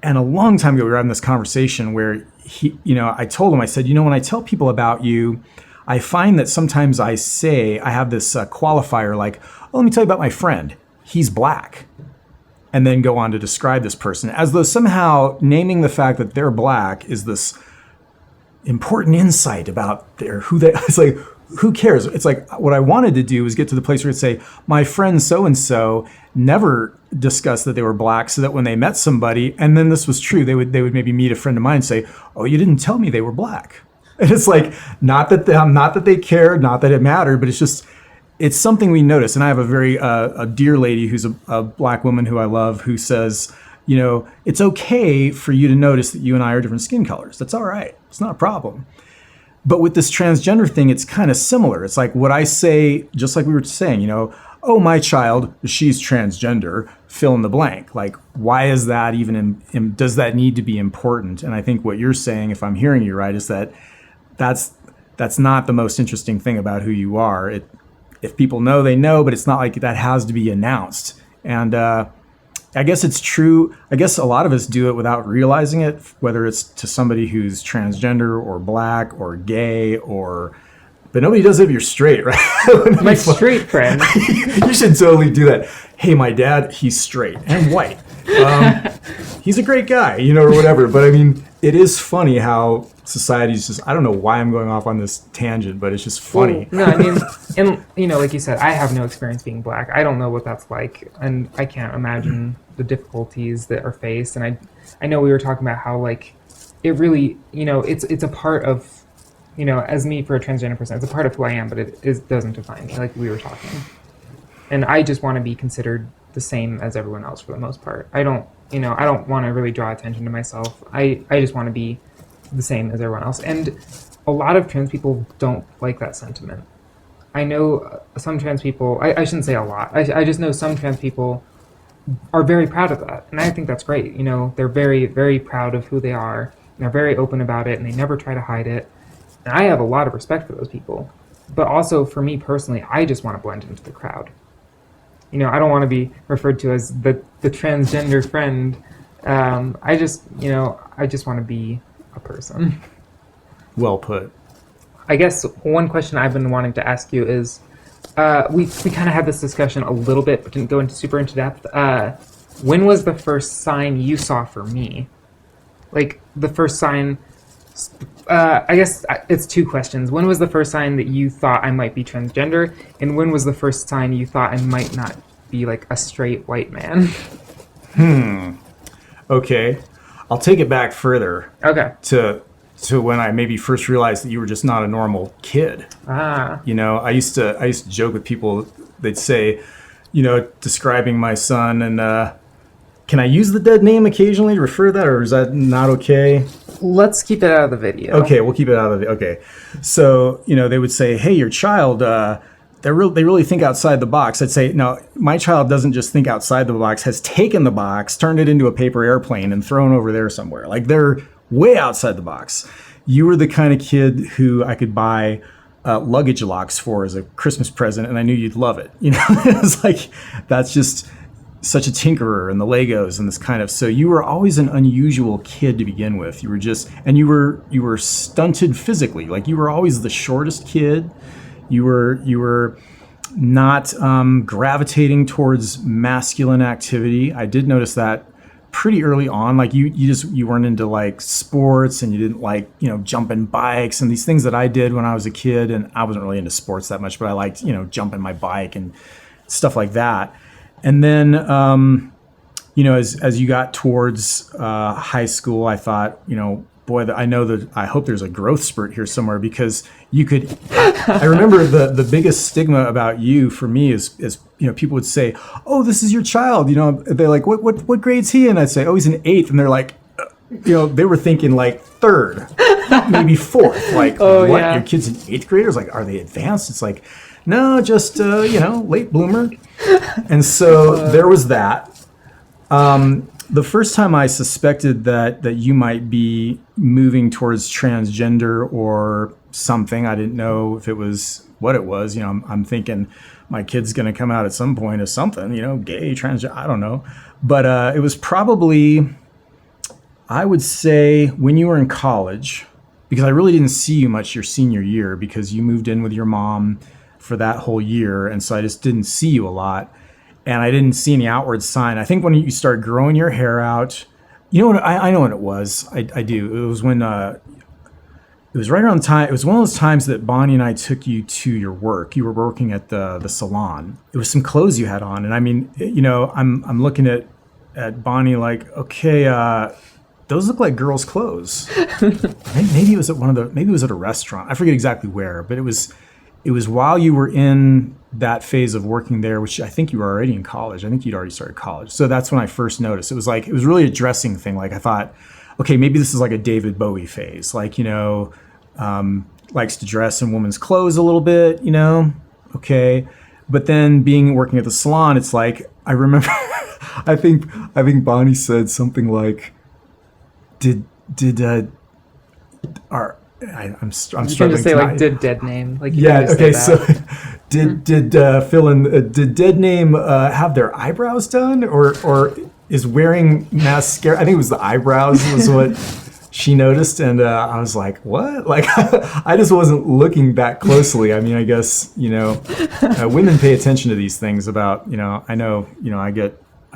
And a long time ago, we were having this conversation where I told him, I said, when I tell people about you, I find that sometimes I have this qualifier like, oh, let me tell you about my friend. He's Black. And then go on to describe this person as though somehow naming the fact that they're Black is this important insight about it's like, who cares? It's like what I wanted to do was get to the place where it'd say, my friend so-and-so never discussed that they were Black, so that when they met somebody, and then this was true, they would maybe meet a friend of mine and say, oh, you didn't tell me they were Black. And it's like, not that they cared, not that it mattered, but it's something we notice. And I have a very a dear lady who's a Black woman who I love, who says, it's okay for you to notice that you and I are different skin colors. That's all right. It's not a problem. But with this transgender thing, it's kind of similar. It's like what I say, just like we were saying, oh, my child, she's transgender, fill in the blank. Like, why is that even, does that need to be important? And I think what you're saying, if I'm hearing you right, is that that's not the most interesting thing about who you are. If people know, they know, but it's not like that has to be announced. And I guess it's true. I guess a lot of us do it without realizing it, whether it's to somebody who's transgender or black or gay but nobody does it if you're straight, right?
My straight friend.
You should totally do that. Hey, my dad, he's straight and white. He's a great guy, or whatever. But I mean, it is funny how society's just, I don't know why I'm going off on this tangent, but it's just funny.
Well, no, I mean, and like you said, I have no experience being black. I don't know what that's like, and I can't imagine the difficulties that are faced. And I know we were talking about how like it really, it's a part of, as me for a transgender person, it's a part of who I am, but it doesn't define me, like we were talking. And I just want to be considered the same as everyone else for the most part. I don't want to really draw attention to myself. I just want to be the same as everyone else. And a lot of trans people don't like that sentiment. I know some trans people, I shouldn't say a lot, I just know some trans people are very proud of that. And I think that's great. They're very, very proud of who they are. And they're very open about it, and they never try to hide it. And I have a lot of respect for those people. But also for me personally, I just want to blend into the crowd. I don't want to be referred to as the transgender friend. I just want to be a person.
Well put.
I guess one question I've been wanting to ask you is, we kind of had this discussion a little bit, but didn't go super into depth. When was the first sign you saw for me? Like the first sign, I guess it's two questions. When was the first sign that you thought I might be transgender? And when was the first sign you thought I might not be like a straight white man?
Okay. I'll take it back further.
Okay.
To when I maybe first realized that you were just not a normal kid.
Ah.
I used to joke with people. They'd say, describing my son, and can I use the dead name occasionally to refer to that, or is that not okay?
Let's keep it out of the video.
Okay, we'll keep it out of the okay. So they would say, hey, your child, they really think outside the box. I'd say, no, my child doesn't just think outside the box, has taken the box, turned it into a paper airplane, and thrown over there somewhere. Like they're way outside the box. You were the kind of kid who I could buy luggage locks for as a Christmas present, and I knew you'd love it. It was like, that's just such a tinkerer and the Legos and this kind of, so you were always an unusual kid to begin with. You were just, and you were stunted physically. Like you were always the shortest kid. You were not gravitating towards masculine activity. I did notice that pretty early on. Like you weren't into like sports, and you didn't like, jumping bikes and these things that I did when I was a kid. And I wasn't really into sports that much, but I liked, jumping my bike and stuff like that. And then, as you got towards high school, I thought, boy, I hope there's a growth spurt here somewhere, because you could. I remember the biggest stigma about you for me is people would say, "Oh, this is your child." They're like, "What grade's he in?" I'd say, "Oh, he's in 8th," and they're like, they were thinking like 3rd, maybe 4th. Like,
oh,
what?
Yeah.
Your kid's an 8th graders? Like, are they advanced? It's like, no, just late bloomer. And so there was that. The first time I suspected that you might be moving towards transgender or something, I didn't know if it was what it was. I'm thinking my kid's going to come out at some point as something, gay, transgender, I don't know. But it was probably, I would say, when you were in college, because I really didn't see you much your senior year, because you moved in with your mom for that whole year. And so I just didn't see you a lot. And I didn't see any outward sign. I think when you start growing your hair out, what I know what it was. I do. It was when it was right around the time. It was one of those times that Bonnie and I took you to your work. You were working at the salon. It was some clothes you had on, and I mean, I'm looking at Bonnie like, okay, those look like girls' clothes. Maybe it was at maybe it was at a restaurant. I forget exactly where, but it was while you were in that phase of working there, which I think you were already in college. I think you'd already started college. So that's when I first noticed. It was really a dressing thing. Like I thought, okay, maybe this is like a David Bowie phase. Like, likes to dress in women's clothes a little bit, okay. But then working at the salon, it's like, I remember, I think Bonnie said something like, I'm
You can
struggling
just say
tonight.
like did dead name. Like you
Yeah.
can just
Okay.
say that.
So, did Dead Name have their eyebrows done, or is wearing mascara? I think it was the eyebrows was what she noticed, and I was like, what? Like, I just wasn't looking that closely. I mean, I guess women pay attention to these things. About I know I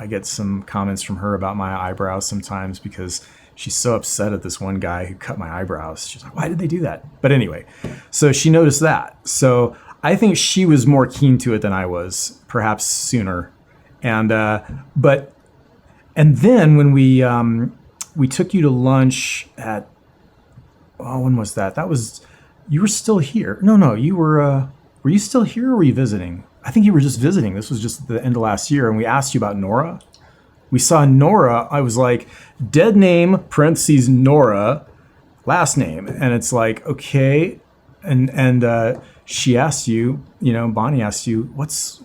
get some comments from her about my eyebrows sometimes because she's so upset at this one guy who cut my eyebrows. She's like, why did they do that? But anyway, so she noticed that. So I think she was more keen to it than I was, perhaps sooner. And then when we took you to lunch at, when was that? That was, you were still here. No, you were you still here or were you visiting? I think you were just visiting. This was just the end of last year. And we asked you about Nora. We saw Nora. I was like, dead name, parentheses, Nora, last name. And it's like, okay. And she asked you, Bonnie asked you, what's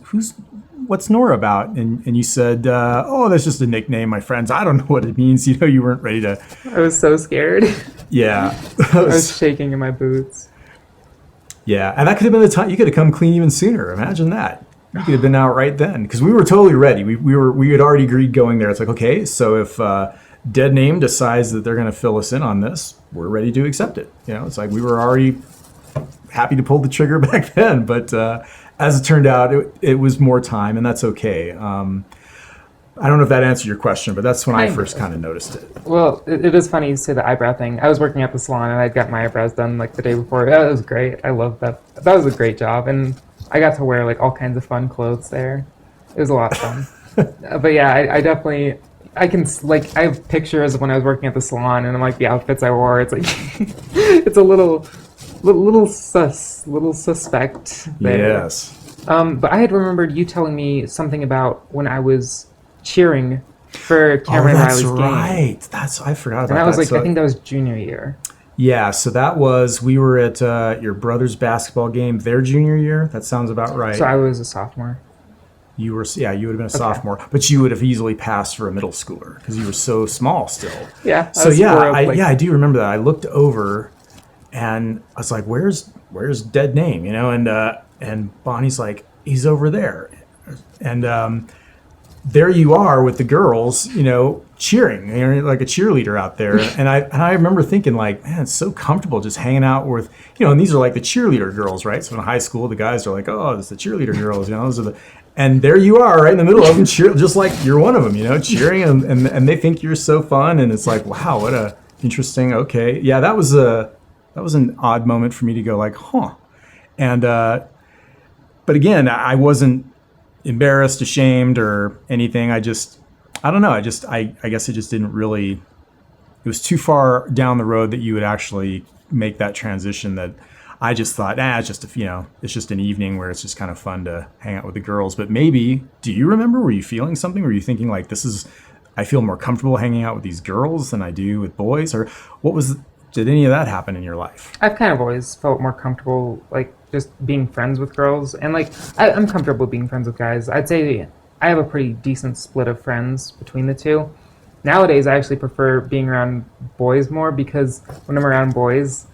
Nora about? And you said, oh, that's just a nickname, my friends. I don't know what it means. You weren't ready to.
I was so scared.
Yeah.
I was shaking in my boots.
Yeah. And that could have been the time. You could have come clean even sooner. Imagine that. You could have been out right then, because we were totally ready. We had already agreed going there. It's like, okay, so if Dead Name decides that they're going to fill us in on this, we're ready to accept it. It's like we were already happy to pull the trigger back then. But as it turned out, it was more time, and that's okay. I don't know if that answered your question, but that's when I first kind of noticed it.
Well, it is funny you say the eyebrow thing. I was working at the salon, and I'd got my eyebrows done like the day before. That was great. I loved that. That was a great job, and I got to wear like all kinds of fun clothes there. It was a lot of fun. But yeah, I definitely, I have pictures of when I was working at the salon, and I'm like the outfits I wore. It's like, it's a little suspect there.
Yes.
But I had remembered you telling me something about when I was cheering for Cameron Riley's game.
Right. I forgot about that.
And that was I think that was junior year.
Yeah, so we were at your brother's basketball game their junior year. That sounds about right.
So I was a sophomore.
You would have been a sophomore, but you would have easily passed for a middle schooler because you were so small still.
Yeah.
So I do remember that. I looked over, and I was like, "Where's Dead Name?" And Bonnie's like, "He's over there," and there you are with the girls, cheering, like a cheerleader out there. And I remember thinking like, man, it's so comfortable just hanging out with, and these are like the cheerleader girls, right? So in high school, the guys are like, oh, it's the cheerleader girls, those are and there you are right in the middle of them, just like you're one of them, cheering and they think you're so fun. And it's like, wow, what a interesting, okay. Yeah, that was an odd moment for me to go like, huh. And, but again, I wasn't embarrassed, ashamed, or anything. I don't know. I guess it just didn't really. It was too far down the road that you would actually make that transition. That I just thought, it's just an evening where it's just kind of fun to hang out with the girls. But maybe, do you remember? Were you feeling something? Were you thinking like, I feel more comfortable hanging out with these girls than I do with boys? Or did any of that happen in your life?
I've kind of always felt more comfortable, like, just being friends with girls. And, like, I'm comfortable being friends with guys. I'd say I have a pretty decent split of friends between the two. Nowadays, I actually prefer being around boys more because when I'm around boys,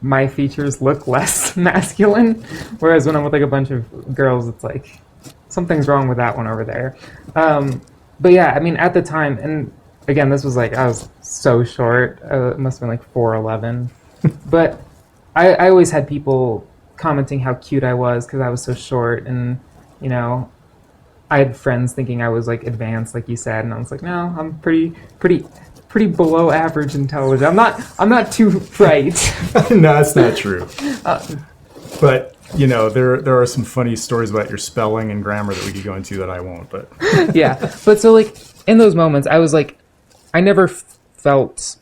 my features look less masculine. Whereas when I'm with, like, a bunch of girls, it's like, something's wrong with that one over there. But, yeah, I mean, at the time, and again, this was like, I was so short. It must have been like 4'11". But I always had people commenting how cute I was because I was so short. And, I had friends thinking I was like advanced, like you said. And I was like, no, I'm pretty below average intelligent. I'm not too bright.
No, that's not true. But, there are some funny stories about your spelling and grammar that we could go into that I won't. But
yeah. But so like in those moments, I was like, I never felt,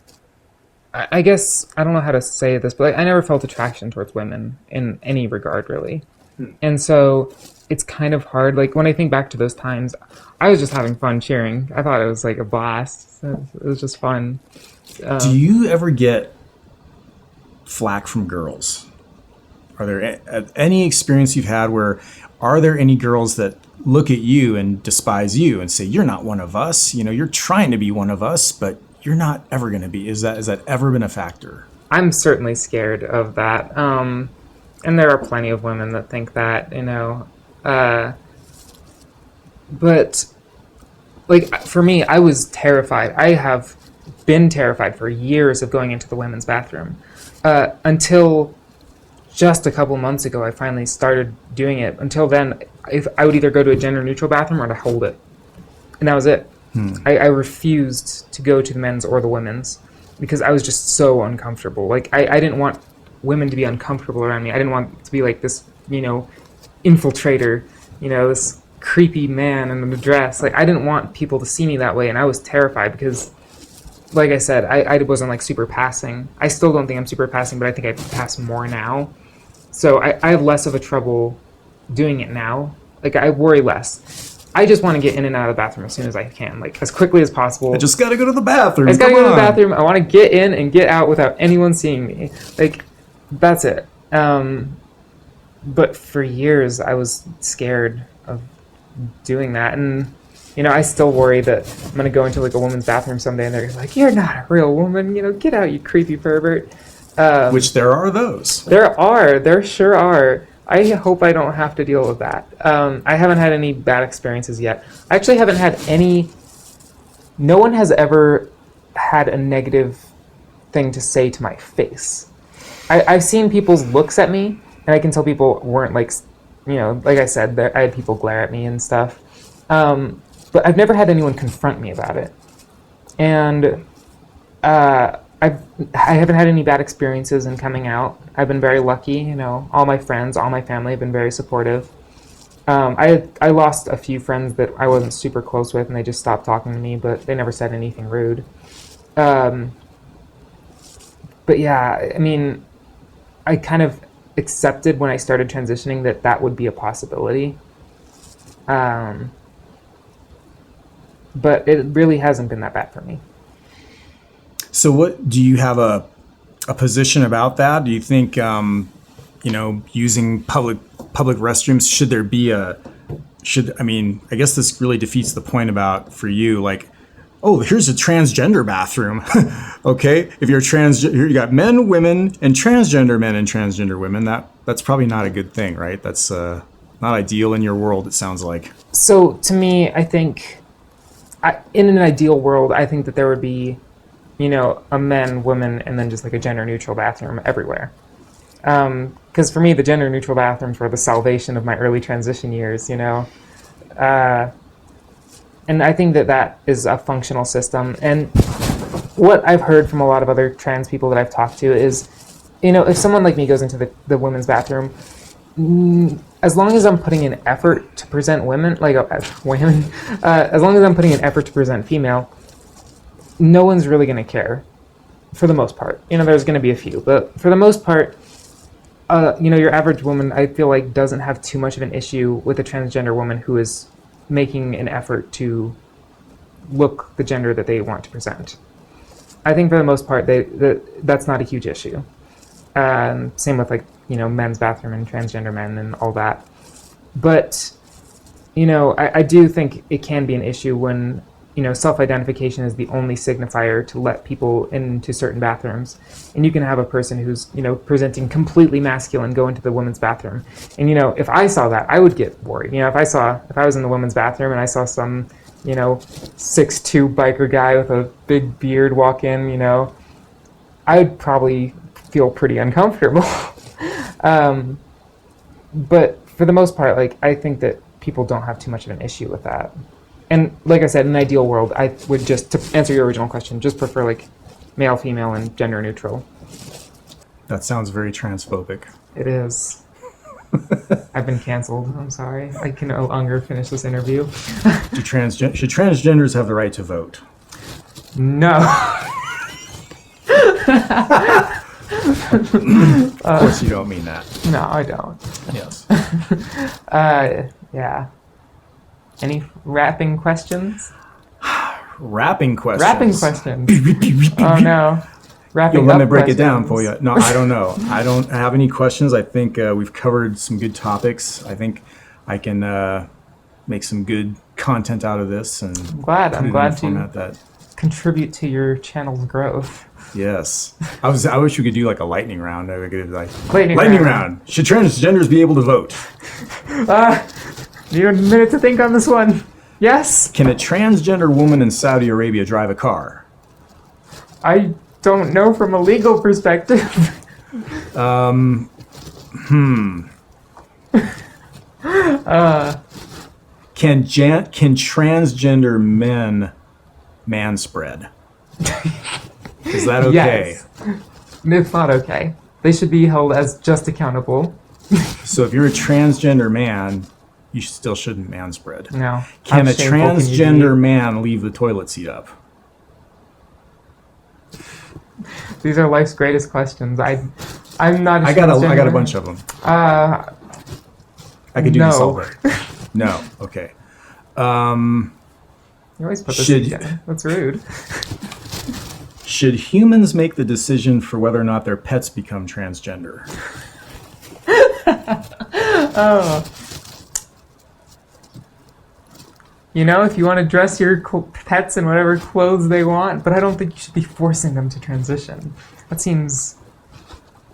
I guess, I don't know how to say this, but I never felt attraction towards women in any regard, really. And so it's kind of hard. Like, when I think back to those times, I was just having fun cheering. I thought it was, like, a blast. It was just fun.
Do you ever get flack from girls? Are there any experience you've had where are there any girls that look at you and despise you and say, you're not one of us, you're trying to be one of us, but you're not ever going to be? Has that ever been a factor?
I'm certainly scared of that. And there are plenty of women that think that, but like for me, I was terrified. I have been terrified for years of going into the women's bathroom until just a couple months ago. I finally started doing it. Until then, if I would either go to a gender neutral bathroom or to hold it, and that was it. I refused to go to the men's or the women's because I was just so uncomfortable. Like I didn't want women to be uncomfortable around me. I didn't want to be like this, infiltrator, this creepy man in a dress. Like I didn't want people to see me that way, and I was terrified because, like I said, I wasn't like super passing. I still don't think I'm super passing, but I think I pass more now. So I have less of a trouble doing it now. Like I worry less. I just want to get in and out of the bathroom as soon as I can, like as quickly as possible.
I just got to go to the bathroom.
I just got to go to the bathroom. I want to get in and get out without anyone seeing me. Like that's it. But for years I was scared of doing that, and I still worry that I'm gonna go into like a woman's bathroom someday and they're like, "You're not a real woman, get out, you creepy pervert."
Which there are those.
There sure are. I hope I don't have to deal with that. I haven't had any bad experiences yet. I actually haven't had any. No one has ever had a negative thing to say to my face. I've seen people's looks at me, and I can tell people weren't like, like I said, I had people glare at me and stuff. But I've never had anyone confront me about it. And I haven't had any bad experiences in coming out. I've been very lucky, all my friends, all my family have been very supportive. I lost a few friends that I wasn't super close with, and they just stopped talking to me, but they never said anything rude. But yeah, I mean, I kind of accepted when I started transitioning that would be a possibility. But it really hasn't been that bad for me.
So what do you have a position about that? Do you think, using public restrooms, should there be I guess this really defeats the point about for you, like, oh, here's a transgender bathroom. Okay. If you're you got men, women, and transgender men and transgender women, that's probably not a good thing, right? That's not ideal in your world, it sounds like.
So to me, I think in an ideal world, I think that there would be, a men, women, and then just like a gender neutral bathroom everywhere. Because for me, the gender neutral bathrooms were the salvation of my early transition years, And I think that is a functional system. And what I've heard from a lot of other trans people that I've talked to is, if someone like me goes into the women's bathroom, as long as I'm putting an effort to present women, as long as I'm putting an effort to present female, no one's really going to care, for the most part. There's going to be a few, but for the most part, your average woman, I feel like, doesn't have too much of an issue with a transgender woman who is making an effort to look the gender that they want to present. I think for the most part, that's not a huge issue. Same with men's bathroom and transgender men and all that. But, I do think it can be an issue when, self-identification is the only signifier to let people into certain bathrooms. And you can have a person who's, presenting completely masculine go into the women's bathroom. And, if I saw that, I would get worried. If I was in the women's bathroom and I saw some, 6'2" biker guy with a big beard walk in, I would probably feel pretty uncomfortable. But for the most part, I think that people don't have too much of an issue with that. And like I said, in an ideal world, I would just, to answer your original question, just prefer male, female, and gender neutral.
That sounds very transphobic.
It is. I've been canceled. I'm sorry. I can no longer finish this interview.
Should transgenders have the right to vote?
No.
Of course you don't mean that.
No, I don't.
Yes.
Yeah. Any rapping questions?
Rapping questions.
Rapping questions. Oh no. wrapping
Let
up
me break it down for
questions.
you. No, I don't know. I don't have any questions. I think we've covered some good topics. I think I can make some good content out of this and
I'm glad.
put
I'm
it in
glad
a format that.
contribute to your channel's growth.
Yes, I wish we could do like a lightning round. We could like
Lightning
round. Should transgenders be able to vote?
You have a minute to think on this one. Yes?
Can a transgender woman in Saudi Arabia drive a car?
I don't know from a legal perspective.
Can transgender men manspread? Is that okay?
Yes. It's not okay. They should be held as just accountable.
So if you're a transgender man, you still shouldn't manspread.
No.
Can
How
a
shameful can you
transgender
be?
man leave the toilet seat up?
These are life's greatest questions. I'm not.
I got a bunch of them.
Uh,
I could do
no.
this all day. No. Okay.
You always put this
Should-
together. That's rude.
Should humans make the decision for whether or not their pets become transgender?
You know, if you want to dress your pets in whatever clothes they want, but I don't think you should be forcing them to transition. That seems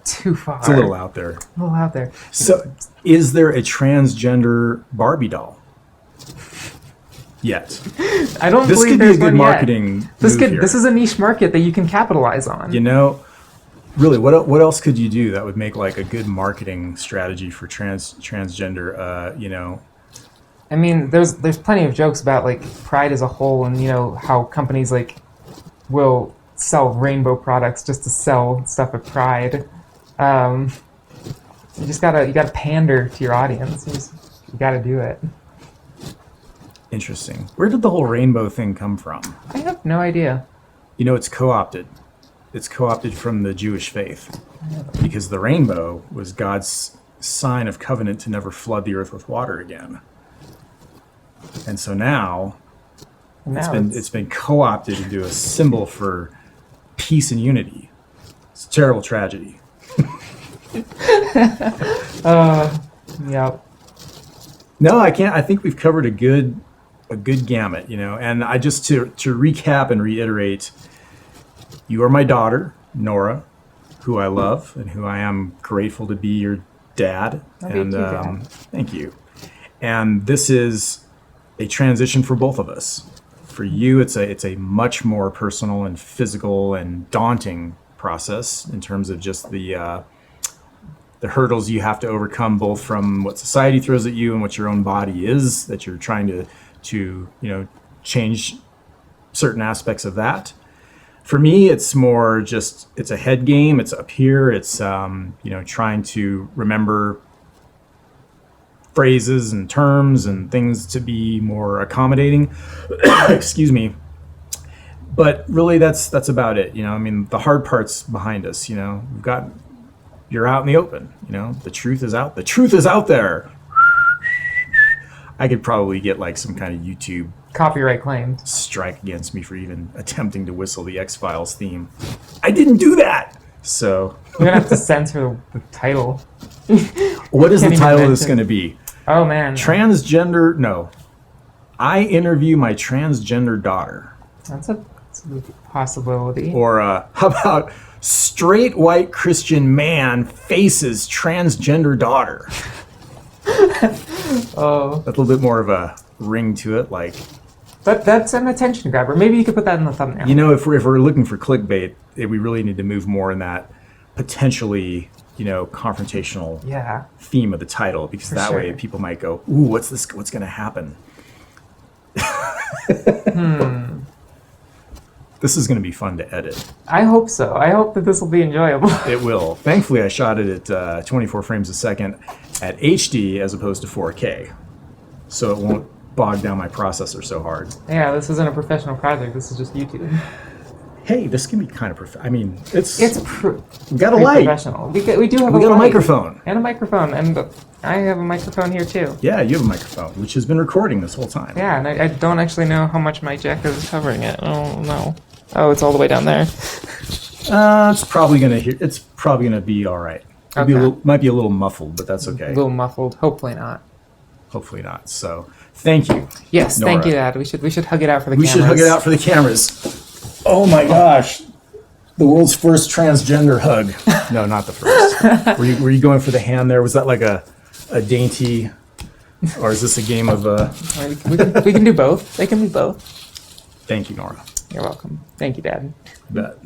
too far.
It's a little out there.
A little out there.
So, is there a transgender Barbie doll? Yet.
I don't
This
believe
could be a
there's
good
one
marketing
yet. This
move here.
This is a niche market that you can capitalize on.
You know, really, what else could you do that would make like a good marketing strategy for transgender? You know,
I mean, there's plenty of jokes about like Pride as a whole, and you know how companies like will sell rainbow products just to sell stuff at Pride. You gotta pander to your audience. You gotta do it.
interesting. Where did the whole rainbow thing come from?
I have no idea.
You know, it's co-opted. It's co-opted from the Jewish faith because the rainbow was God's sign of covenant to never flood the earth with water again. And so now it's been co-opted into a symbol for peace and unity. It's a terrible tragedy.
Yeah.
No, I can't. I think we've covered a good gamut, you know. And I just to recap and reiterate, you are my daughter, Nora, who I love and who I am grateful to be your dad.
Love you
And
too, Dad.
thank you. And this is a transition for both of us. For you, it's a much more personal and physical and daunting process in terms of just the hurdles you have to overcome, both from what society throws at you and what your own body is, that you're trying to change certain aspects of that. For me, it's more just, it's a head game. It's up here. It's, trying to remember phrases and terms and things to be more accommodating. Excuse me. But really, that's about it. You know, I mean, the hard part's behind us. You know, you're out in the open. You know, the truth is out. The truth is out there. I could probably get like some kind of YouTube
Copyright claims.
strike against me for even attempting to whistle the X-Files theme. I didn't do that. So,
We're gonna have to censor the title.
what is the
Can't even
title of this
mention-
going to be?
Oh man,
Transgender? No. I interview my transgender daughter.
that's a possibility.
Or how about straight white Christian man faces transgender daughter?
Oh,
That's a little bit more of a ring to it. Like,
but that's an attention grabber. Maybe you could put that in the thumbnail.
you know, if we're looking for clickbait, we really need to move more in that potentially, confrontational
Yeah.
theme of the title, because
For
that
sure.
way people might go, "Ooh, what's this? What's going to happen?" This is going to be fun to edit.
I hope so. I hope that this will be enjoyable.
It will. Thankfully, I shot it at 24 frames a second at HD as opposed to 4K, so it won't bog down my processor so hard.
Yeah, this isn't a professional project. This is just YouTube.
Hey, this can be kind of I mean, it's
It's
we got a
pretty
light.
professional. We do have
We got a
light
microphone.
and a microphone, and I have a microphone here too.
Yeah, you have a microphone, which has been recording this whole time.
Yeah, and I don't actually know how much my jack is covering it. Oh no. Oh, it's all the way down there.
It's probably gonna be all right.
Okay.
Might be a little muffled, but that's
A
okay.
little muffled. Hopefully not.
Hopefully not. So, thank you.
Yes,
Nora.
thank you, Dad. We should hug it out for the
We
cameras.
should hug it out for the cameras. Oh my gosh. The world's first transgender hug. No, not the first. Were you going for the hand there? Was that like a dainty, or is this a game of
We can do both. They can be both.
Thank you, Nora.
You're welcome. Thank you, Dad.
Bet.